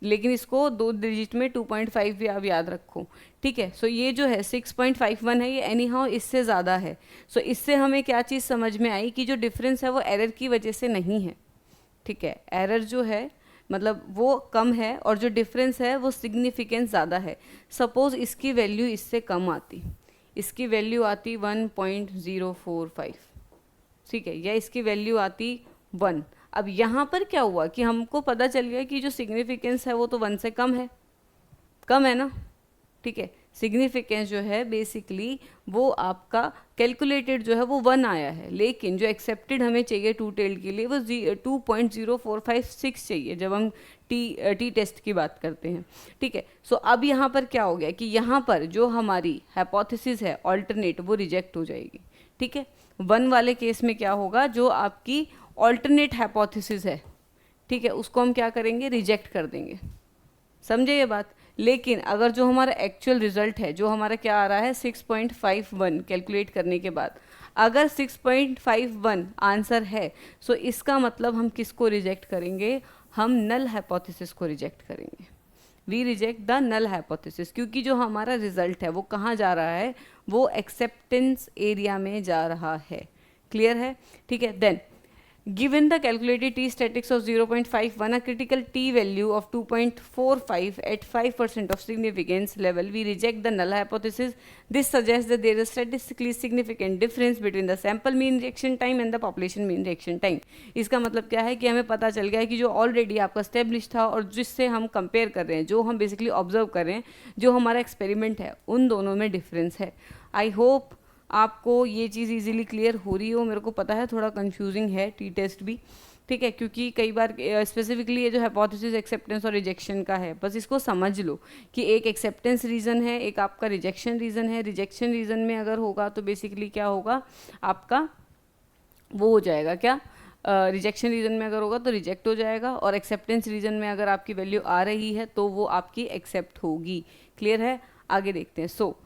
लेकिन इसको 2 डिजिट में 2.5 भी आप याद रखो, ठीक है। सो ये जो है 6.51 है, ये एनी हाउ इससे ज़्यादा है। सो इससे हमें क्या चीज़ समझ में आई कि जो डिफरेंस है वो एरर की वजह से नहीं है, ठीक है। एरर जो है मतलब वो कम है और जो डिफरेंस है वो सिग्निफिकेंस ज़्यादा है। सपोज़ इसकी वैल्यू इससे कम आती, इसकी वैल्यू आती 1.045, ठीक है, या इसकी वैल्यू आती 1। अब यहाँ पर क्या हुआ कि हमको पता चल गया कि जो सिग्निफिकेंस है वो तो 1 से कम है ना, ठीक है। सिग्निफिकेंस जो है बेसिकली वो आपका कैलकुलेटेड जो है वो 1 आया है, लेकिन जो एक्सेप्टेड हमें चाहिए टू टेल्ड के लिए वो 2.0456 चाहिए जब हम टी टेस्ट की बात करते हैं। ठीक है, सो अब यहाँ पर क्या हो गया कि यहाँ पर जो हमारी हाइपोथेसिस है ऑल्टरनेट वो रिजेक्ट हो जाएगी। ठीक है, 1 वाले केस में क्या होगा, जो आपकी ऑल्टरनेट हाइपोथेसिस है, ठीक है, उसको हम क्या करेंगे, रिजेक्ट कर देंगे। समझे ये बात। लेकिन अगर जो हमारा एक्चुअल रिजल्ट है, जो हमारा क्या आ रहा है 6.51 कैलकुलेट करने के बाद, अगर 6.51 आंसर है, सो इसका मतलब हम किसको रिजेक्ट करेंगे, हम नल हाइपोथेसिस को रिजेक्ट करेंगे। We reject the null hypothesis, क्योंकि जो हमारा रिजल्ट है वो कहाँ जा रहा है, वो एक्सेप्टेंस एरिया में जा रहा है। क्लियर है। ठीक है, then given the calculated t statistics of 0.51, a critical t value of 2.45 at 5% of significance level, we reject the null hypothesis. This suggests that there is a statistically significant difference between the sample mean reaction time and the population mean reaction time. इसका मतलब क्या है कि हमें पता चल गया है कि जो ऑलरेडी आपका स्टेब्लिश था और जिससे हम कंपेयर कर रहे हैं, जो हम बेसिकली ऑब्जर्व कर रहे हैं, जो हमारा एक्सपेरिमेंट है, उन दोनों में डिफरेंस है। आई होप आपको ये चीज़ इजीली क्लियर हो रही हो। मेरे को पता है थोड़ा कंफ्यूजिंग है टी टेस्ट भी, ठीक है, क्योंकि कई बार स्पेसिफिकली ये जो हाइपोथेसिस एक्सेप्टेंस और रिजेक्शन का है, बस इसको समझ लो कि एक एक्सेप्टेंस रीज़न है, एक आपका रिजेक्शन रीज़न है। रिजेक्शन रीज़न में अगर होगा तो बेसिकली क्या होगा, आपका वो हो जाएगा क्या, रिजेक्शन रीजन में अगर होगा तो रिजेक्ट हो जाएगा, और एक्सेप्टेंस रीजन में अगर आपकी वैल्यू आ रही है तो वो आपकी एक्सेप्ट होगी। क्लियर है, आगे देखते हैं। सो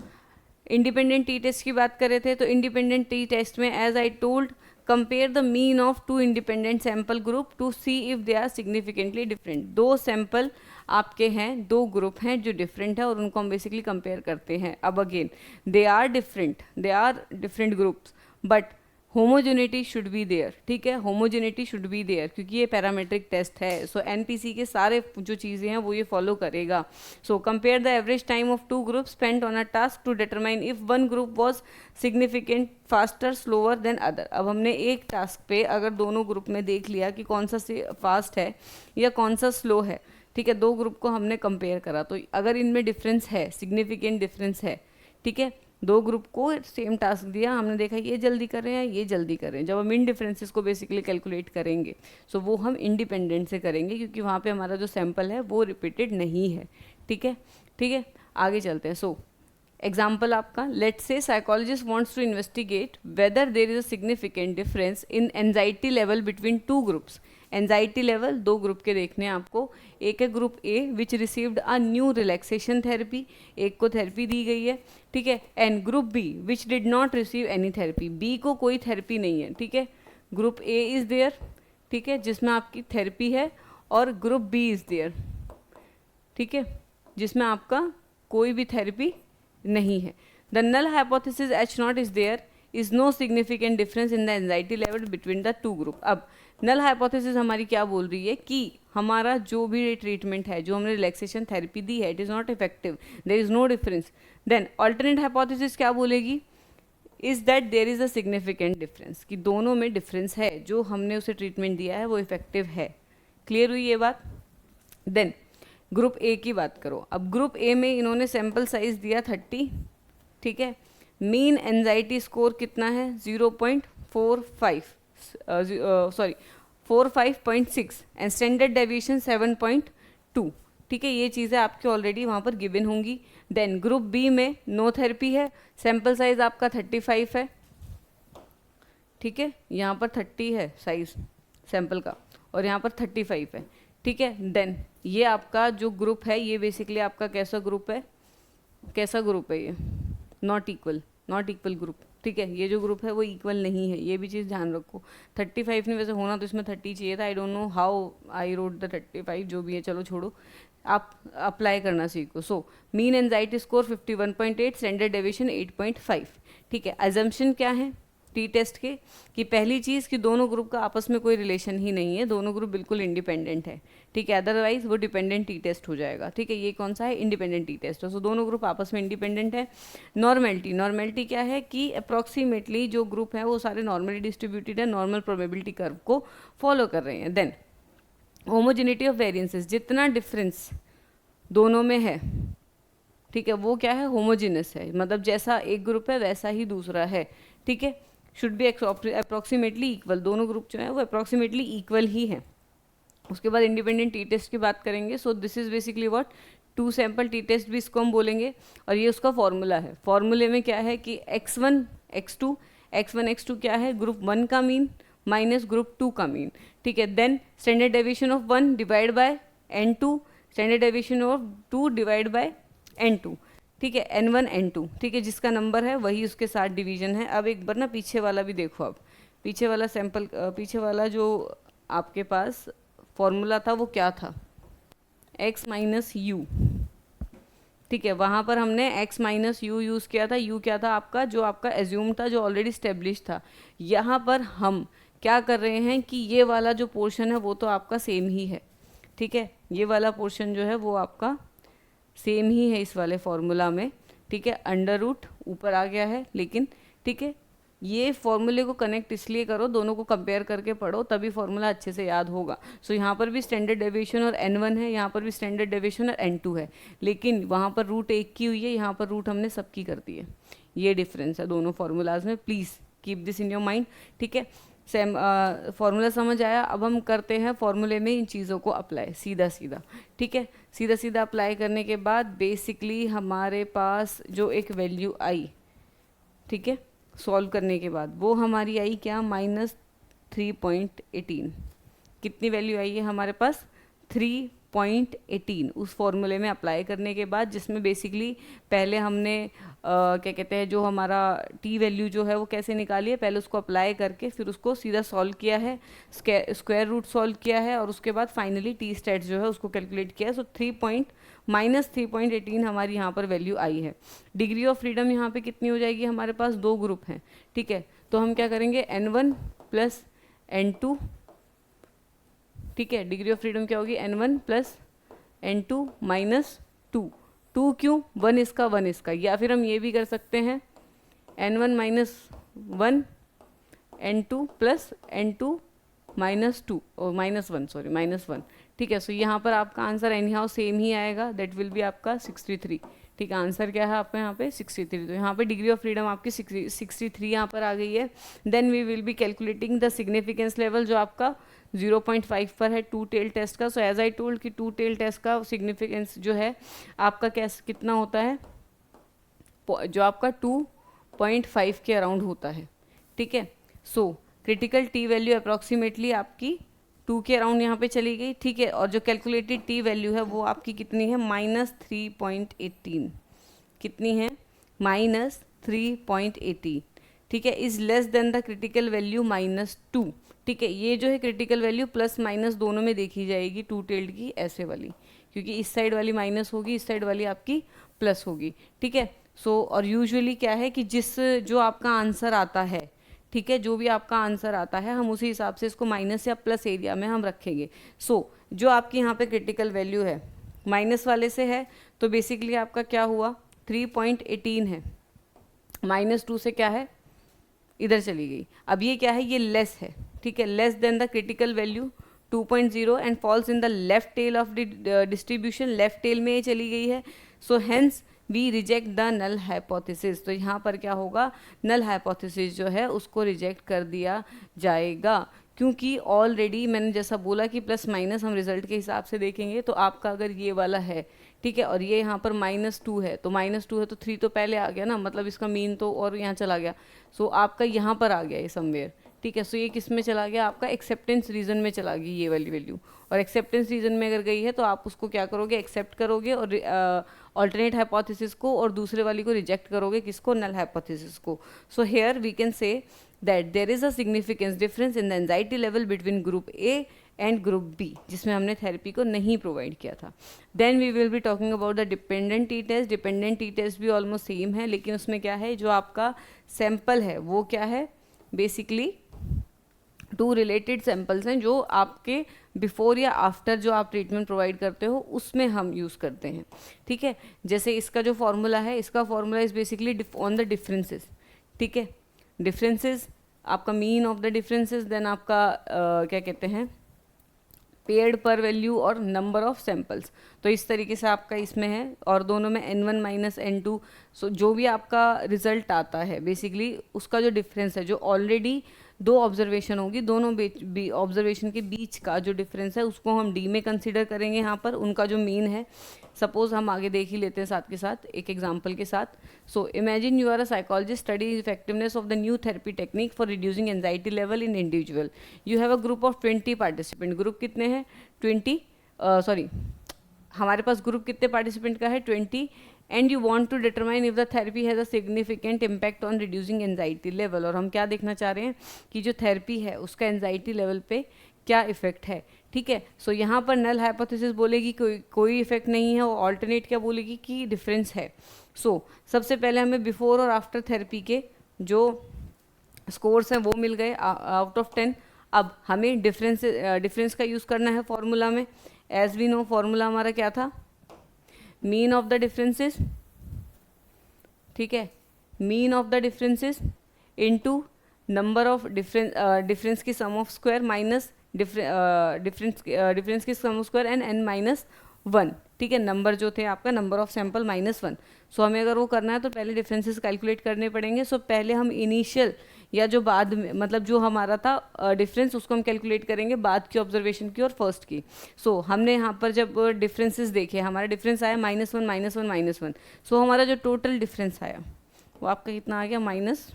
इंडिपेंडेंट टी टेस्ट की बात कर रहे थे, तो इंडिपेंडेंट टी टेस्ट में as I told, compare the mean of 2 independent sample group to see if they are significantly different. 2 sample आपके हैं, 2 ग्रुप हैं जो डिफरेंट है और उनको हम बेसिकली कंपेयर करते हैं। अब again they are different groups, but homogeneity should be there. ठीक है, होमोजेनिटी शुड बी देयर, क्योंकि ये पैरामेट्रिक टेस्ट है। सो एनपीसी के सारे जो चीज़ें हैं वो ये फॉलो करेगा। So compare the average time of 2 group spent on a task to determine if 1 group was significant faster slower than other. अब हमने एक टास्क पे अगर दोनों ग्रुप में देख लिया कि कौन सा फास्ट है या कौन सा स्लो है, ठीक है, 2 ग्रुप को हमने कंपेयर करा, तो अगर इनमें डिफरेंस है, सिग्निफिकेंट डिफरेंस है, ठीक है, 2 ग्रुप को सेम टास्क दिया, हमने देखा ये जल्दी कर रहे हैं, ये जल्दी कर रहे हैं। जब हम इन डिफरेंसेस को बेसिकली कैलकुलेट करेंगे, सो वो हम इंडिपेंडेंट से करेंगे, क्योंकि वहाँ पे हमारा जो सैंपल है वो रिपीटेड नहीं है। ठीक है, ठीक है, आगे चलते हैं। सो एग्जाम्पल आपका, let's say psychologist wants to investigate whether there is a significant difference in anxiety level between 2 groups. Anxiety level 2 group के देखने हैं आपको। एक है group A which received a new relaxation therapy, एक को थेरेपी दी गई है, ठीक है, and group B which did not receive any therapy, B को कोई थेरेपी नहीं है। ठीक है, ग्रुप ए इज देयर, ठीक है, जिसमें आपकी थेरेपी है, और ग्रुप बी इज देयर, ठीक है, जिसमें आपका कोई भी थेरेपी नहीं है। The null hypothesis H not is there, is no significant difference in the anxiety level between the 2 group. अब नल हाइपोथेसिस हमारी क्या बोल रही है कि हमारा जो भी ट्रीटमेंट है, जो हमने रिलैक्सेशन थेरेपी दी है, it is not effective, there is no difference. Then alternate hypothesis क्या बोलेगी, is that there is a significant difference, कि दोनों में डिफरेंस है, जो हमने उसे ट्रीटमेंट दिया है वो इफेक्टिव है। क्लियर हुई ये बात। देन ग्रुप ए की बात करो। अब ग्रुप ए में इन्होंने सैंपल साइज दिया 30, ठीक है, मीन एंजाइटी स्कोर कितना है 0.45 सॉरी 45.6 एंड स्टैंडर्ड डेविएशन 7.2। ठीक है, ये चीज़ें आपके ऑलरेडी वहाँ पर गिवन होंगी। देन ग्रुप बी में नो थेरेपी है, सैंपल साइज आपका 35 है, ठीक है, यहाँ पर 30 है साइज सैंपल का और यहाँ पर 35 है, ठीक है। देन ये आपका जो ग्रुप है ये बेसिकली आपका कैसा ग्रुप है, कैसा ग्रुप है ये, नॉट इक्वल ग्रुप, ठीक है, ये जो ग्रुप है वो इक्वल नहीं है, ये भी चीज़ ध्यान रखो। 35 नहीं, वैसे होना तो इसमें 30 चाहिए था, I don't know how I wrote the 35, जो भी है चलो छोड़ो, आप अप्लाई करना सीखो। So mean anxiety score 51.8, standard deviation 8.5, ठीक है। अजम्पशन क्या है टी टेस्ट के, कि पहली चीज़ कि दोनों ग्रुप का आपस में कोई रिलेशन ही नहीं है, दोनों ग्रुप बिल्कुल इंडिपेंडेंट है, ठीक है, अदरवाइज वो डिपेंडेंट टी टेस्ट हो जाएगा, ठीक है। ये कौन सा है, इंडिपेंडेंट टी टेस्ट है, सो दोनों ग्रुप आपस में इंडिपेंडेंट है। नॉर्मेलिटी क्या है कि अप्रॉक्सीमेटली जो ग्रुप है वो सारे नॉर्मली डिस्ट्रीब्यूटेड है, नॉर्मल प्रोबेबिलिटी कर्व को फॉलो कर रहे हैं। देन होमोजेनिटी ऑफ वेरिएंसेस, जितना डिफरेंस दोनों में है ठीक है, वो क्या है, होमोजेनस है, मतलब जैसा एक ग्रुप है वैसा ही दूसरा है, ठीक है, शुड बी अप्रॉक्सीमेटली इक्वल, दोनों ग्रुप जो है वो अप्रॉक्सीमेटली इक्वल ही है। उसके बाद इंडिपेंडेंट टी टेस्ट की बात करेंगे। So this is basically what, two sample T test भी इसको हम बोलेंगे, और ये उसका फॉर्मूला है। फॉर्मूले में क्या है कि x1 x2 क्या है, ग्रुप 1 का मीन माइनस ग्रुप 2 का मीन, ठीक है। Then standard deviation of 1 divide by n2, standard deviation of 2 divide by n2, ठीक है, n1 n2, ठीक है, जिसका नंबर है वही उसके साथ डिवीजन है। अब एक बार ना पीछे वाला भी देखो, अब पीछे वाला सैंपल, पीछे वाला जो आपके पास फॉर्मूला था वो क्या था, x माइनस यू, ठीक है, वहाँ पर हमने x माइनस यू यूज़ किया था। u क्या था आपका, जो आपका एज्यूम था, जो ऑलरेडी स्टेब्लिश था। यहाँ पर हम क्या कर रहे हैं कि ये वाला जो पोर्शन है वो तो आपका सेम ही है, ठीक है, ये वाला पोर्शन जो है वो आपका सेम ही है इस वाले फॉर्मूला में, ठीक है, अंडर रूट ऊपर आ गया है, लेकिन ठीक है, ये फॉर्मूले को कनेक्ट इसलिए करो, दोनों को कंपेयर करके पढ़ो, तभी फॉर्मूला अच्छे से याद होगा। सो यहाँ पर भी स्टैंडर्ड डेविएशन और n1 है, यहाँ पर भी स्टैंडर्ड डेविएशन और n2 है, लेकिन वहाँ पर रूट एक की हुई है, यहाँ पर रूट हमने सबकी कर दी है। ये डिफरेंस है दोनों फार्मूलाज में, please keep this in your mind, ठीक है। सेम फार्मूला समझ आया। अब हम करते हैं फार्मूले में इन चीज़ों को अप्लाई सीधा सीधा, ठीक है। सीधा सीधा अप्लाई करने के बाद बेसिकली हमारे पास जो एक वैल्यू आई, ठीक है, सॉल्व करने के बाद वो हमारी आई क्या, -3.18। कितनी वैल्यू आई है हमारे पास, 3.18 उस फॉर्मूले में अप्लाई करने के बाद, जिसमें बेसिकली पहले हमने क्या कहते हैं, जो हमारा टी वैल्यू जो है वो कैसे निकाली है, पहले उसको अप्लाई करके फिर उसको सीधा सॉल्व किया है, स्क्वायर रूट सॉल्व किया है, और उसके बाद फाइनली टी स्टेट जो है उसको कैलकुलेट किया है। सो -3.18 हमारी यहाँ पर वैल्यू आई है। डिग्री ऑफ फ्रीडम यहाँ पे कितनी हो जाएगी, हमारे पास दो ग्रुप हैं, ठीक है, तो हम क्या करेंगे, n1 प्लस n2, ठीक है, डिग्री ऑफ फ्रीडम क्या होगी, n1 प्लस n2 माइनस 2 क्यों, 1 इसका 1 इसका, या फिर हम ये भी कर सकते हैं n1 minus 1 n2 plus n2 minus 2 और -1, सॉरी -1, ठीक है। सो यहाँ पर आपका आंसर एनी हाउ सेम ही आएगा, दैट विल बी आपका 63, ठीक है। आंसर क्या है आपका यहाँ पे 63, तो यहाँ पे डिग्री ऑफ फ्रीडम आपकी 63 यहाँ पर आ गई है। Then we will be calculating the significance level, जो आपका 0.5 पर है टू टेल टेस्ट का। सो एज आई टोल्ड कि टू टेल टेस्ट का सिग्निफिकेंस जो है आपका कितना होता है, जो आपका 2.5 के अराउंड होता है, ठीक है। So critical T value approximately आपकी 2 के अराउंड यहाँ पे चली गई, ठीक है, और जो कैलकुलेटेड टी वैल्यू है वो आपकी कितनी है, -3.18, कितनी है, -3.18, ठीक है, is less than the critical value -2, ठीक है। ये जो है क्रिटिकल वैल्यू प्लस माइनस दोनों में देखी जाएगी टू टेल्ड की, ऐसे वाली, क्योंकि इस साइड वाली माइनस होगी, इस साइड वाली आपकी प्लस होगी, ठीक है। सो और यूजुअली क्या है कि जो आपका आंसर आता है, ठीक है, जो भी आपका आंसर आता है हम उसी हिसाब से इसको माइनस या प्लस एरिया में हम रखेंगे। सो जो आपकी यहाँ पे क्रिटिकल वैल्यू है माइनस वाले से है, तो बेसिकली आपका क्या हुआ, 3.18 है, -2 से क्या है, इधर चली गई। अब ये क्या है, ये लेस है, ठीक है, less than the critical value 2.0 and falls in the left tail of the distribution, left tail में ये चली गई है। So hence we reject the null hypothesis, तो यहाँ पर क्या होगा, नल हाइपोथेसिस जो है उसको रिजेक्ट कर दिया जाएगा, क्योंकि ऑलरेडी मैंने जैसा बोला कि प्लस माइनस हम रिजल्ट के हिसाब से देखेंगे। तो आपका अगर ये वाला है, ठीक है, और ये यहाँ पर -2 है, तो -2 है तो 3 तो पहले आ गया ना, मतलब इसका मीन तो और यहाँ चला गया। सो आपका यहाँ पर आ गया ये समवेयर, ठीक है। सो ये किस में चला गया, आपका एक्सेप्टेंस रीजन में चला गई ये वाली वैल्यू, और एक्सेप्टेंस रीजन में अगर गई है तो आप उसको क्या करोगे, एक्सेप्ट करोगे और ऑल्टरनेट हाइपोथेसिस को, और दूसरे वाली को रिजेक्ट करोगे, किसको, नल हाइपोथेसिस को। So here we can say that there is a significance difference in the anxiety level between group A and group B, जिसमें हमने थेरेपी को नहीं प्रोवाइड किया था। Then we will be talking about the dependent T test. Dependent T test भी almost same है, लेकिन उसमें क्या है, जो आपका सैंपल है वो क्या है, बेसिकली 2 रिलेटेड सैंपल्स हैं जो आपके बिफोर या आफ्टर जो आप ट्रीटमेंट प्रोवाइड करते हो उसमें हम यूज़ करते हैं, ठीक है। जैसे इसका जो फॉर्मूला है, इसका formula is basically on the differences, ठीक है, डिफरेंसेस आपका mean of the differences, then आपका क्या कहते हैं, पेयर्ड पर वैल्यू और नंबर ऑफ सैम्पल्स। तो इस तरीके से आपका इसमें है, और दोनों में n1 माइनस n2, सो जो भी आपका रिजल्ट आता है बेसिकली उसका जो डिफरेंस है, जो ऑलरेडी दो ऑब्जर्वेशन होगी, दोनों ऑब्जर्वेशन के बीच का जो डिफरेंस है उसको हम डी में कंसिडर करेंगे यहाँ पर, उनका जो मीन है। सपोज हम आगे देख ही लेते हैं साथ के साथ एक एग्जांपल के साथ। So imagine you are a psychologist study effectiveness of the new therapy technique for reducing anxiety level in individual. You have a group of 20 participant. Group कितने हैं? 20, सॉरी हमारे पास ग्रुप कितने पार्टिसिपेंट का है? 20। And you want to determine if the therapy has a significant impact on reducing anxiety level. और हम क्या देखना चाह रहे हैं कि जो थेरेपी है उसका एंजाइटी लेवल पे क्या इफेक्ट है। ठीक है, सो यहाँ पर नल हाइपोथेसिस बोलेगी कोई इफेक्ट नहीं है, और ऑल्टरनेट क्या बोलेगी कि डिफरेंस है। सो सबसे पहले हमें बिफोर और आफ्टर थेरेपी के जो स्कोर्स हैं वो मिल गए आउट ऑफ 10। अब हमें डिफरेंस का यूज़ करना है फॉर्मूला में। एज वी नो फॉर्मूला हमारा क्या था? मीन ऑफ द डिफरेंसेस, ठीक है, mean of the differences into number of difference की sum of square minus difference की sum of square and n minus 1। ठीक है, नंबर जो थे आपका number of sample minus 1। So हमें अगर वो करना है तो पहले डिफरेंसेस कैलकुलेट करने पड़ेंगे। सो पहले हम इनिशियल या जो बाद में, मतलब जो हमारा था डिफरेंस, उसको हम कैलकुलेट करेंगे बाद की ऑब्जर्वेशन की और फर्स्ट की। सो हमने यहाँ पर जब डिफरेंसेस देखे, हमारा डिफरेंस आया -1 -1 -1। सो हमारा जो टोटल डिफरेंस आया वो आपका कितना आ गया? -20।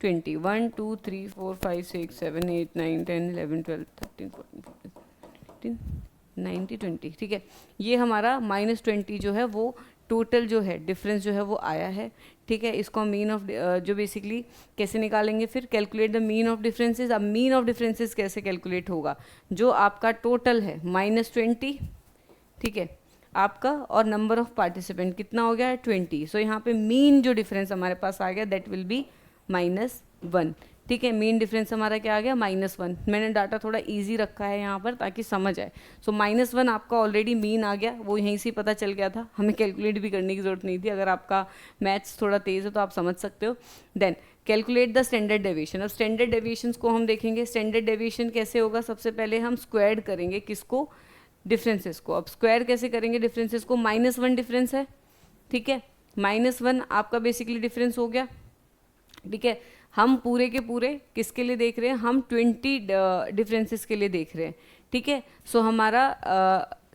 1 2 3 4 5 6 7 8 9 10 11 12 13 14 15 90 20। ठीक है, ये हमारा -20 जो है वो टोटल जो है डिफरेंस जो है वो आया है। ठीक है, इसको हम मीन ऑफ जो बेसिकली कैसे निकालेंगे फिर? Calculate the mean of differences. अब मीन ऑफ डिफरेंसेस कैसे कैलकुलेट होगा? जो आपका टोटल है -20, ठीक है आपका, और नंबर ऑफ पार्टिसिपेंट कितना हो गया है? 20। सो यहाँ पे मीन जो डिफरेंस हमारे पास आ गया दैट विल बी -1। ठीक है, मीन डिफरेंस हमारा क्या आ गया? -1। मैंने डाटा थोड़ा इजी रखा है यहाँ पर ताकि समझ आए। सो -1 आपका ऑलरेडी मीन आ गया, वो यहीं से पता चल गया था, हमें कैलकुलेट भी करने की ज़रूरत नहीं थी। अगर आपका मैथ्स थोड़ा तेज़ है तो आप समझ सकते हो। Then calculate the standard deviation. अब स्टैंडर्ड डेविएशंस को हम देखेंगे। स्टैंडर्ड डेविएशन कैसे होगा? सबसे पहले हम स्क्वायर्ड करेंगे किसको? डिफरेंसेस को। अब स्क्वायर कैसे करेंगे डिफरेंसेस को? -1 डिफरेंस है, ठीक है, -1 आपका बेसिकली डिफरेंस हो गया। ठीक है, हम पूरे के पूरे किसके लिए देख रहे हैं? हम 20 डिफरेंसेस के लिए देख रहे हैं। ठीक है, सो हमारा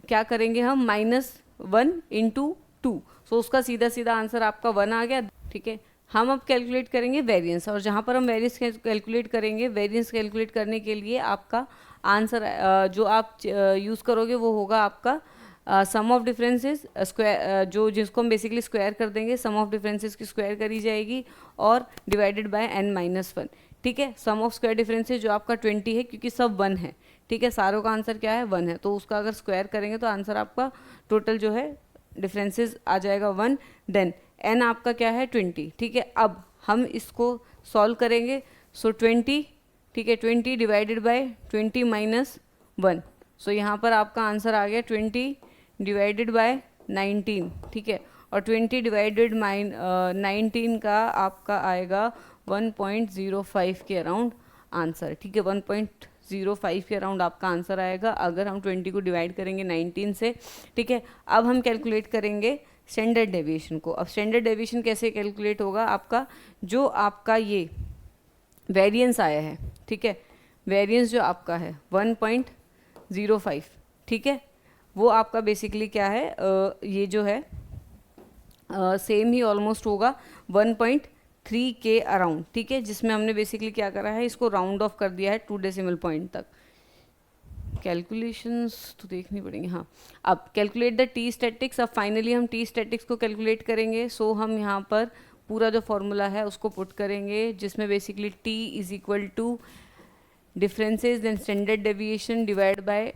क्या करेंगे हम? -1 × 2। सो उसका सीधा सीधा आंसर आपका 1 आ गया। ठीक है, हम अब कैलकुलेट करेंगे वेरिएंस, और जहाँ पर हम वेरिएंस कैलकुलेट करेंगे, वेरिएंस कैलकुलेट करने के लिए आपका आंसर जो आप यूज़ करोगे वो होगा आपका सम ऑफ डिफरेंसेस स्क्वायर, जो जिसको हम बेसिकली स्क्वायर कर देंगे। सम ऑफ डिफरेंसेस की स्क्वायर करी जाएगी और डिवाइडेड बाय n-1। ठीक है, सम ऑफ स्क्वायर डिफरेंसेस जो आपका 20 है, क्योंकि सब 1 है। ठीक है, सारों का आंसर क्या है? 1 है, तो उसका अगर स्क्वायर करेंगे तो आंसर आपका टोटल जो है डिफरेंसेस आ जाएगा 1। देन n आपका क्या है? 20। ठीक है, अब हम इसको सॉल्व करेंगे। सो 20, ठीक है, 20 डिवाइडेड बाय 20 - 1। सो यहाँ पर आपका आंसर आ गया 20 डिवाइडेड बाय 19। ठीक है, और 20 डिवाइडेड 19 का आपका आएगा 1.05 के अराउंड आंसर। ठीक है, 1.05 के अराउंड आपका आंसर आएगा अगर हम 20 को डिवाइड करेंगे 19 से। ठीक है, अब हम कैलकुलेट करेंगे स्टैंडर्ड डेविएशन को। अब स्टैंडर्ड डेविएशन कैसे कैलकुलेट होगा? आपका जो आपका ये वेरिएंस आया है, ठीक है, वेरिएंस जो आपका है 1.05, ठीक है, वो आपका बेसिकली क्या है? ये जो है सेम ही ऑलमोस्ट होगा 1.3 के अराउंड। ठीक है, जिसमें हमने बेसिकली क्या करा है? इसको राउंड ऑफ कर दिया है 2 डेसिमल पॉइंट तक। कैलकुलेशंस तो देखनी पड़ेंगी। हाँ, अब कैलकुलेट द टी स्टैटिक्स। अब फाइनली हम टी स्टैटिक्स को कैलकुलेट करेंगे। सो हम यहाँ पर पूरा जो फॉर्मूला है उसको पुट करेंगे, जिसमें basically t is equal to differences then standard deviation divide by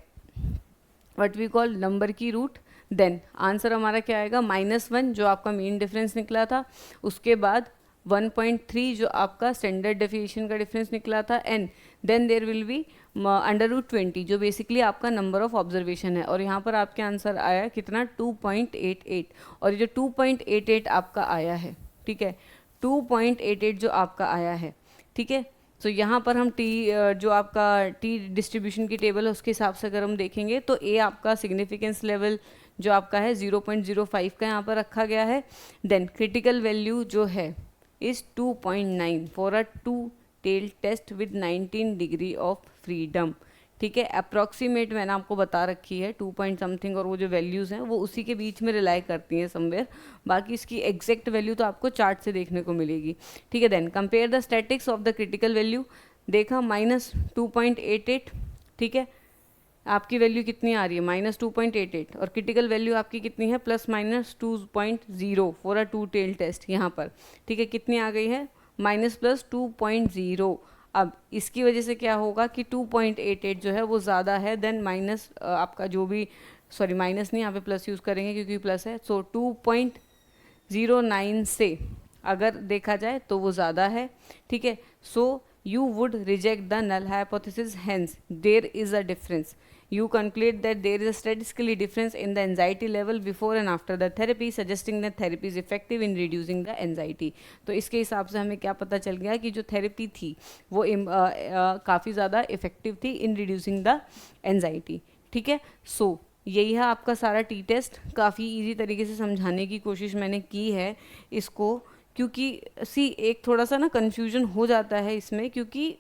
what we call number की रूट। देन आंसर हमारा क्या आएगा? -1 जो आपका मीन डिफरेंस निकला था, उसके बाद 1.3 जो आपका स्टैंडर्ड डेविएशन का डिफरेंस निकला था, and then there will be √20 जो बेसिकली आपका नंबर ऑफ ऑब्जर्वेशन है। और यहाँ पर आपके आंसर आया कितना? 2.88। और ये जो 2.88 आपका आया है, ठीक है, 2.88 जो आपका आया है, ठीक है, तो यहाँ पर हम टी जो आपका टी डिस्ट्रीब्यूशन की टेबल है उसके हिसाब से अगर हम देखेंगे तो ए आपका सिग्निफिकेंस लेवल जो आपका है 0.05 का यहाँ पर रखा गया है। देन क्रिटिकल वैल्यू जो है is 2.9 for a 2 tail test with 19 degree of freedom. ठीक है, अप्रॉक्सीमेट मैंने आपको बता रखी है 2 पॉइंट समथिंग, और वो जो वैल्यूज़ हैं वो उसी के बीच में रिलाई करती हैं समवेयर। बाकी इसकी एग्जैक्ट वैल्यू तो आपको चार्ट से देखने को मिलेगी। ठीक है, then compare the statics of the critical value. देखा -2.88। ठीक है, आपकी वैल्यू कितनी आ रही है -2.88, और क्रिटिकल वैल्यू आपकी कितनी है +-2.0 फॉर अ 2 टेल टेस्ट यहाँ पर। ठीक है, कितनी आ गई है -+2.0। अब इसकी वजह से क्या होगा कि 2.88 जो है वो ज़्यादा है देन माइनस आपका जो भी, सॉरी माइनस नहीं, यहाँ पे प्लस यूज़ करेंगे क्योंकि प्लस है। सो 2.09 से अगर देखा जाए तो वो ज़्यादा है। ठीक है, सो you would reject the null hypothesis, hence there is a difference. You conclude that there is a statistically difference in the anxiety level before and after the therapy, suggesting that therapy is effective in reducing the anxiety. तो इसके हिसाब से हमें क्या पता चल गया कि जो थेरेपी थी वो काफ़ी ज़्यादा इफेक्टिव थी इन रिड्यूसिंग द एनजाइटी। ठीक है, सो यही है आपका सारा टी टेस्ट। काफ़ी इजी तरीके से समझाने की कोशिश मैंने की है इसको, क्योंकि एक थोड़ा सा ना कन्फ्यूजन हो जाता है इसमें, क्योंकि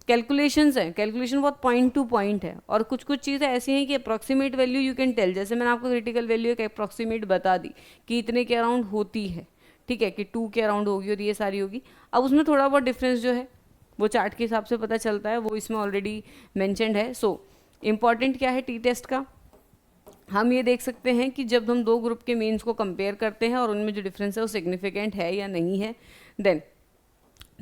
कैलकुलेशंस हैं, कैलकुलेशन बहुत पॉइंट टू पॉइंट है, और कुछ कुछ चीज़ें ऐसी हैं कि approximate value you can tell. जैसे मैंने आपको क्रिटिकल वैल्यू एक अप्रॉक्सीमेट बता दी कि इतने के अराउंड होती है। ठीक है, कि 2 के अराउंड होगी और ये सारी होगी। अब उसमें थोड़ा बहुत डिफरेंस जो है वो चार्ट के हिसाब से पता चलता है, वो इसमें ऑलरेडी मैंशनड है। सो इम्पॉर्टेंट क्या है टी टेस्ट का, हम ये देख सकते हैं कि जब हम 2 ग्रुप के मीन्स को कंपेयर करते हैं और उनमें जो डिफरेंस है वो सिग्निफिकेंट है या नहीं है। Then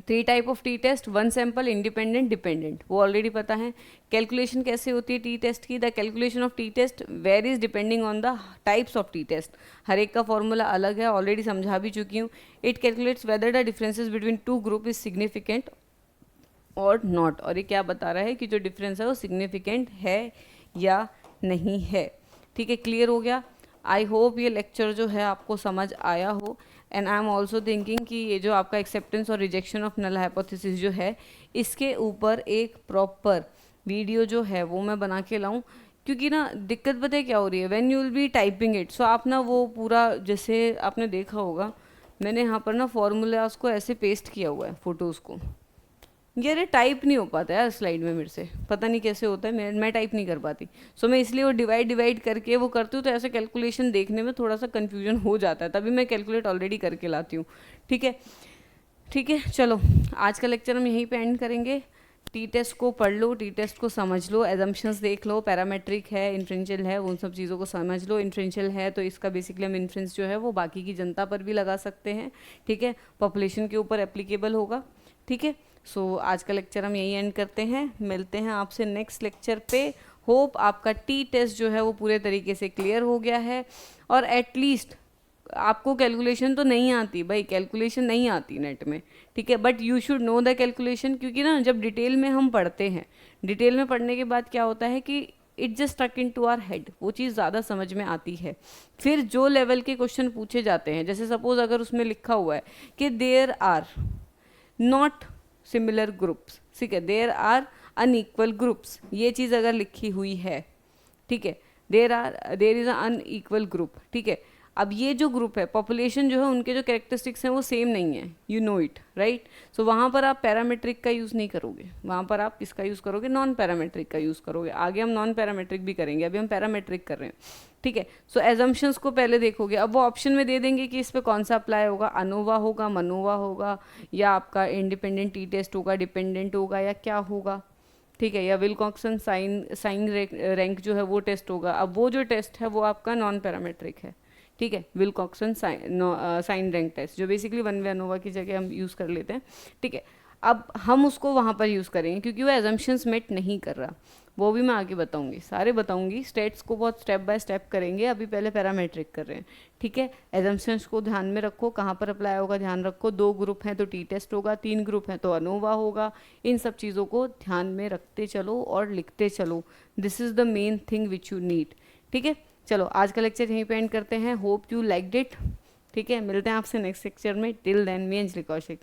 3 type of T test, 1 sample, independent, dependent, वो ऑलरेडी पता है। कैलकुलेशन कैसे होती है टी टेस्ट की, the calculation of T test varies depending on the types of T test. हर एक का फॉर्मूला अलग है, ऑलरेडी समझा भी चुकी हूँ। It calculates whether the differences between 2 group is significant और नॉट, और ये क्या बता रहा है कि जो डिफरेंस है वो सिग्निफिकेंट है या नहीं है। ठीक है, क्लियर हो गया। आई होप ये लेक्चर जो है आपको समझ आया हो, and I am also thinking कि ये जो आपका एक्सेप्टेंस और रिजेक्शन ऑफ नल हाइपोथेसिस जो है इसके ऊपर एक प्रॉपर वीडियो जो है वो मैं बना के लाऊं, क्योंकि ना दिक्कत पता है क्या हो रही है, when you will be typing it. So आप ना वो पूरा, जैसे आपने देखा होगा मैंने यहाँ पर ना फॉर्मूलाज को ऐसे पेस्ट किया हुआ है फोटोज़ को, यार टाइप नहीं हो पाता यार स्लाइड में मेरे से, पता नहीं कैसे होता है, मैं टाइप नहीं कर पाती। सो मैं इसलिए वो डिवाइड करके वो करती हूँ, तो ऐसे कैलकुलेशन देखने में थोड़ा सा कन्फ्यूजन हो जाता है, तभी मैं कैलकुलेट ऑलरेडी करके लाती हूँ। ठीक है, ठीक है, चलो आज का लेक्चर हम यहीं पे एंड करेंगे। टी टेस्ट को पढ़ लो, टी टेस्ट को समझ लो, एजम्पशंस देख लो, पैरामेट्रिक है, इन्फ्रेंशियल है, उन सब चीज़ों को समझ लो। इन्फ्रेंशियल है तो इसका बेसिकली हम इन्फ्रेंस जो है वो बाकी की जनता पर भी लगा सकते हैं। ठीक है, पॉपुलेशन के ऊपर एप्लीकेबल होगा। ठीक है, सो आज का लेक्चर हम यहीं एंड करते हैं, मिलते हैं आपसे नेक्स्ट लेक्चर पे। होप आपका टी टेस्ट जो है वो पूरे तरीके से क्लियर हो गया है, और एटलीस्ट आपको कैलकुलेशन तो नहीं आती भाई, कैलकुलेशन नहीं आती नेट में। ठीक है, but you should know the calculation, क्योंकि ना जब डिटेल में हम पढ़ते हैं, डिटेल में पढ़ने के बाद क्या होता है कि it just stuck into our head, वो चीज़ ज़्यादा समझ में आती है। फिर जो लेवल के क्वेश्चन पूछे जाते हैं, जैसे सपोज अगर उसमें लिखा हुआ है कि there are not similar groups, ठीक है, देयर आर अनइक्वल ग्रुप्स, ये चीज़ अगर लिखी हुई है, ठीक है, there is a unequal group. ठीक है, अब ये जो ग्रुप है, पॉपुलेशन जो है उनके जो कैरेक्टरिस्टिक्स हैं वो सेम नहीं है, यू नो इट राइट। सो वहाँ पर आप पैरामेट्रिक का यूज़ नहीं करोगे, वहाँ पर आप किसका यूज़ करोगे, नॉन पैरामेट्रिक का यूज़ करोगे। आगे हम नॉन पैरामेट्रिक भी करेंगे, अभी हम पैरामेट्रिक कर रहे हैं। ठीक है, सो एजम्पशंस को पहले देखोगे, अब वो ऑप्शन में दे देंगे कि इस पर कौन सा अप्लाई होगा, अनोवा होगा, मनोवा होगा, या आपका इंडिपेंडेंट टी टेस्ट होगा, डिपेंडेंट होगा, या क्या होगा। ठीक है, या विल्कॉक्सन साइन रैंक जो है वो टेस्ट होगा। अब वो जो टेस्ट है वो आपका नॉन पैरामेट्रिक है। ठीक है, विल्कॉक्सन साइन रैंक टेस्ट, जो बेसिकली वन वे अनोवा की जगह हम यूज़ कर लेते हैं। ठीक है, अब हम उसको वहाँ पर यूज़ करेंगे क्योंकि वो एजम्पशंस मेट नहीं कर रहा, वो भी मैं आगे बताऊंगी, सारे बताऊंगी, स्टेट्स को बहुत स्टेप बाय स्टेप करेंगे, अभी पहले पैरामेट्रिक कर रहे हैं। ठीक है, एजम्पशंस को ध्यान में रखो, कहाँ पर अप्लाई होगा ध्यान रखो, 2 ग्रुप हैं तो टी टेस्ट होगा, 3 ग्रुप हैं तो अनोवा होगा, इन सब चीज़ों को ध्यान में रखते चलो और लिखते चलो। This is the main thing which you need. ठीक है, चलो आज का लेक्चर यहीं पे एंड करते हैं, होप यू लाइक्ड इट। ठीक है, मिलते हैं आपसे नेक्स्ट लेक्चर में, till than me Anjali Kaushik.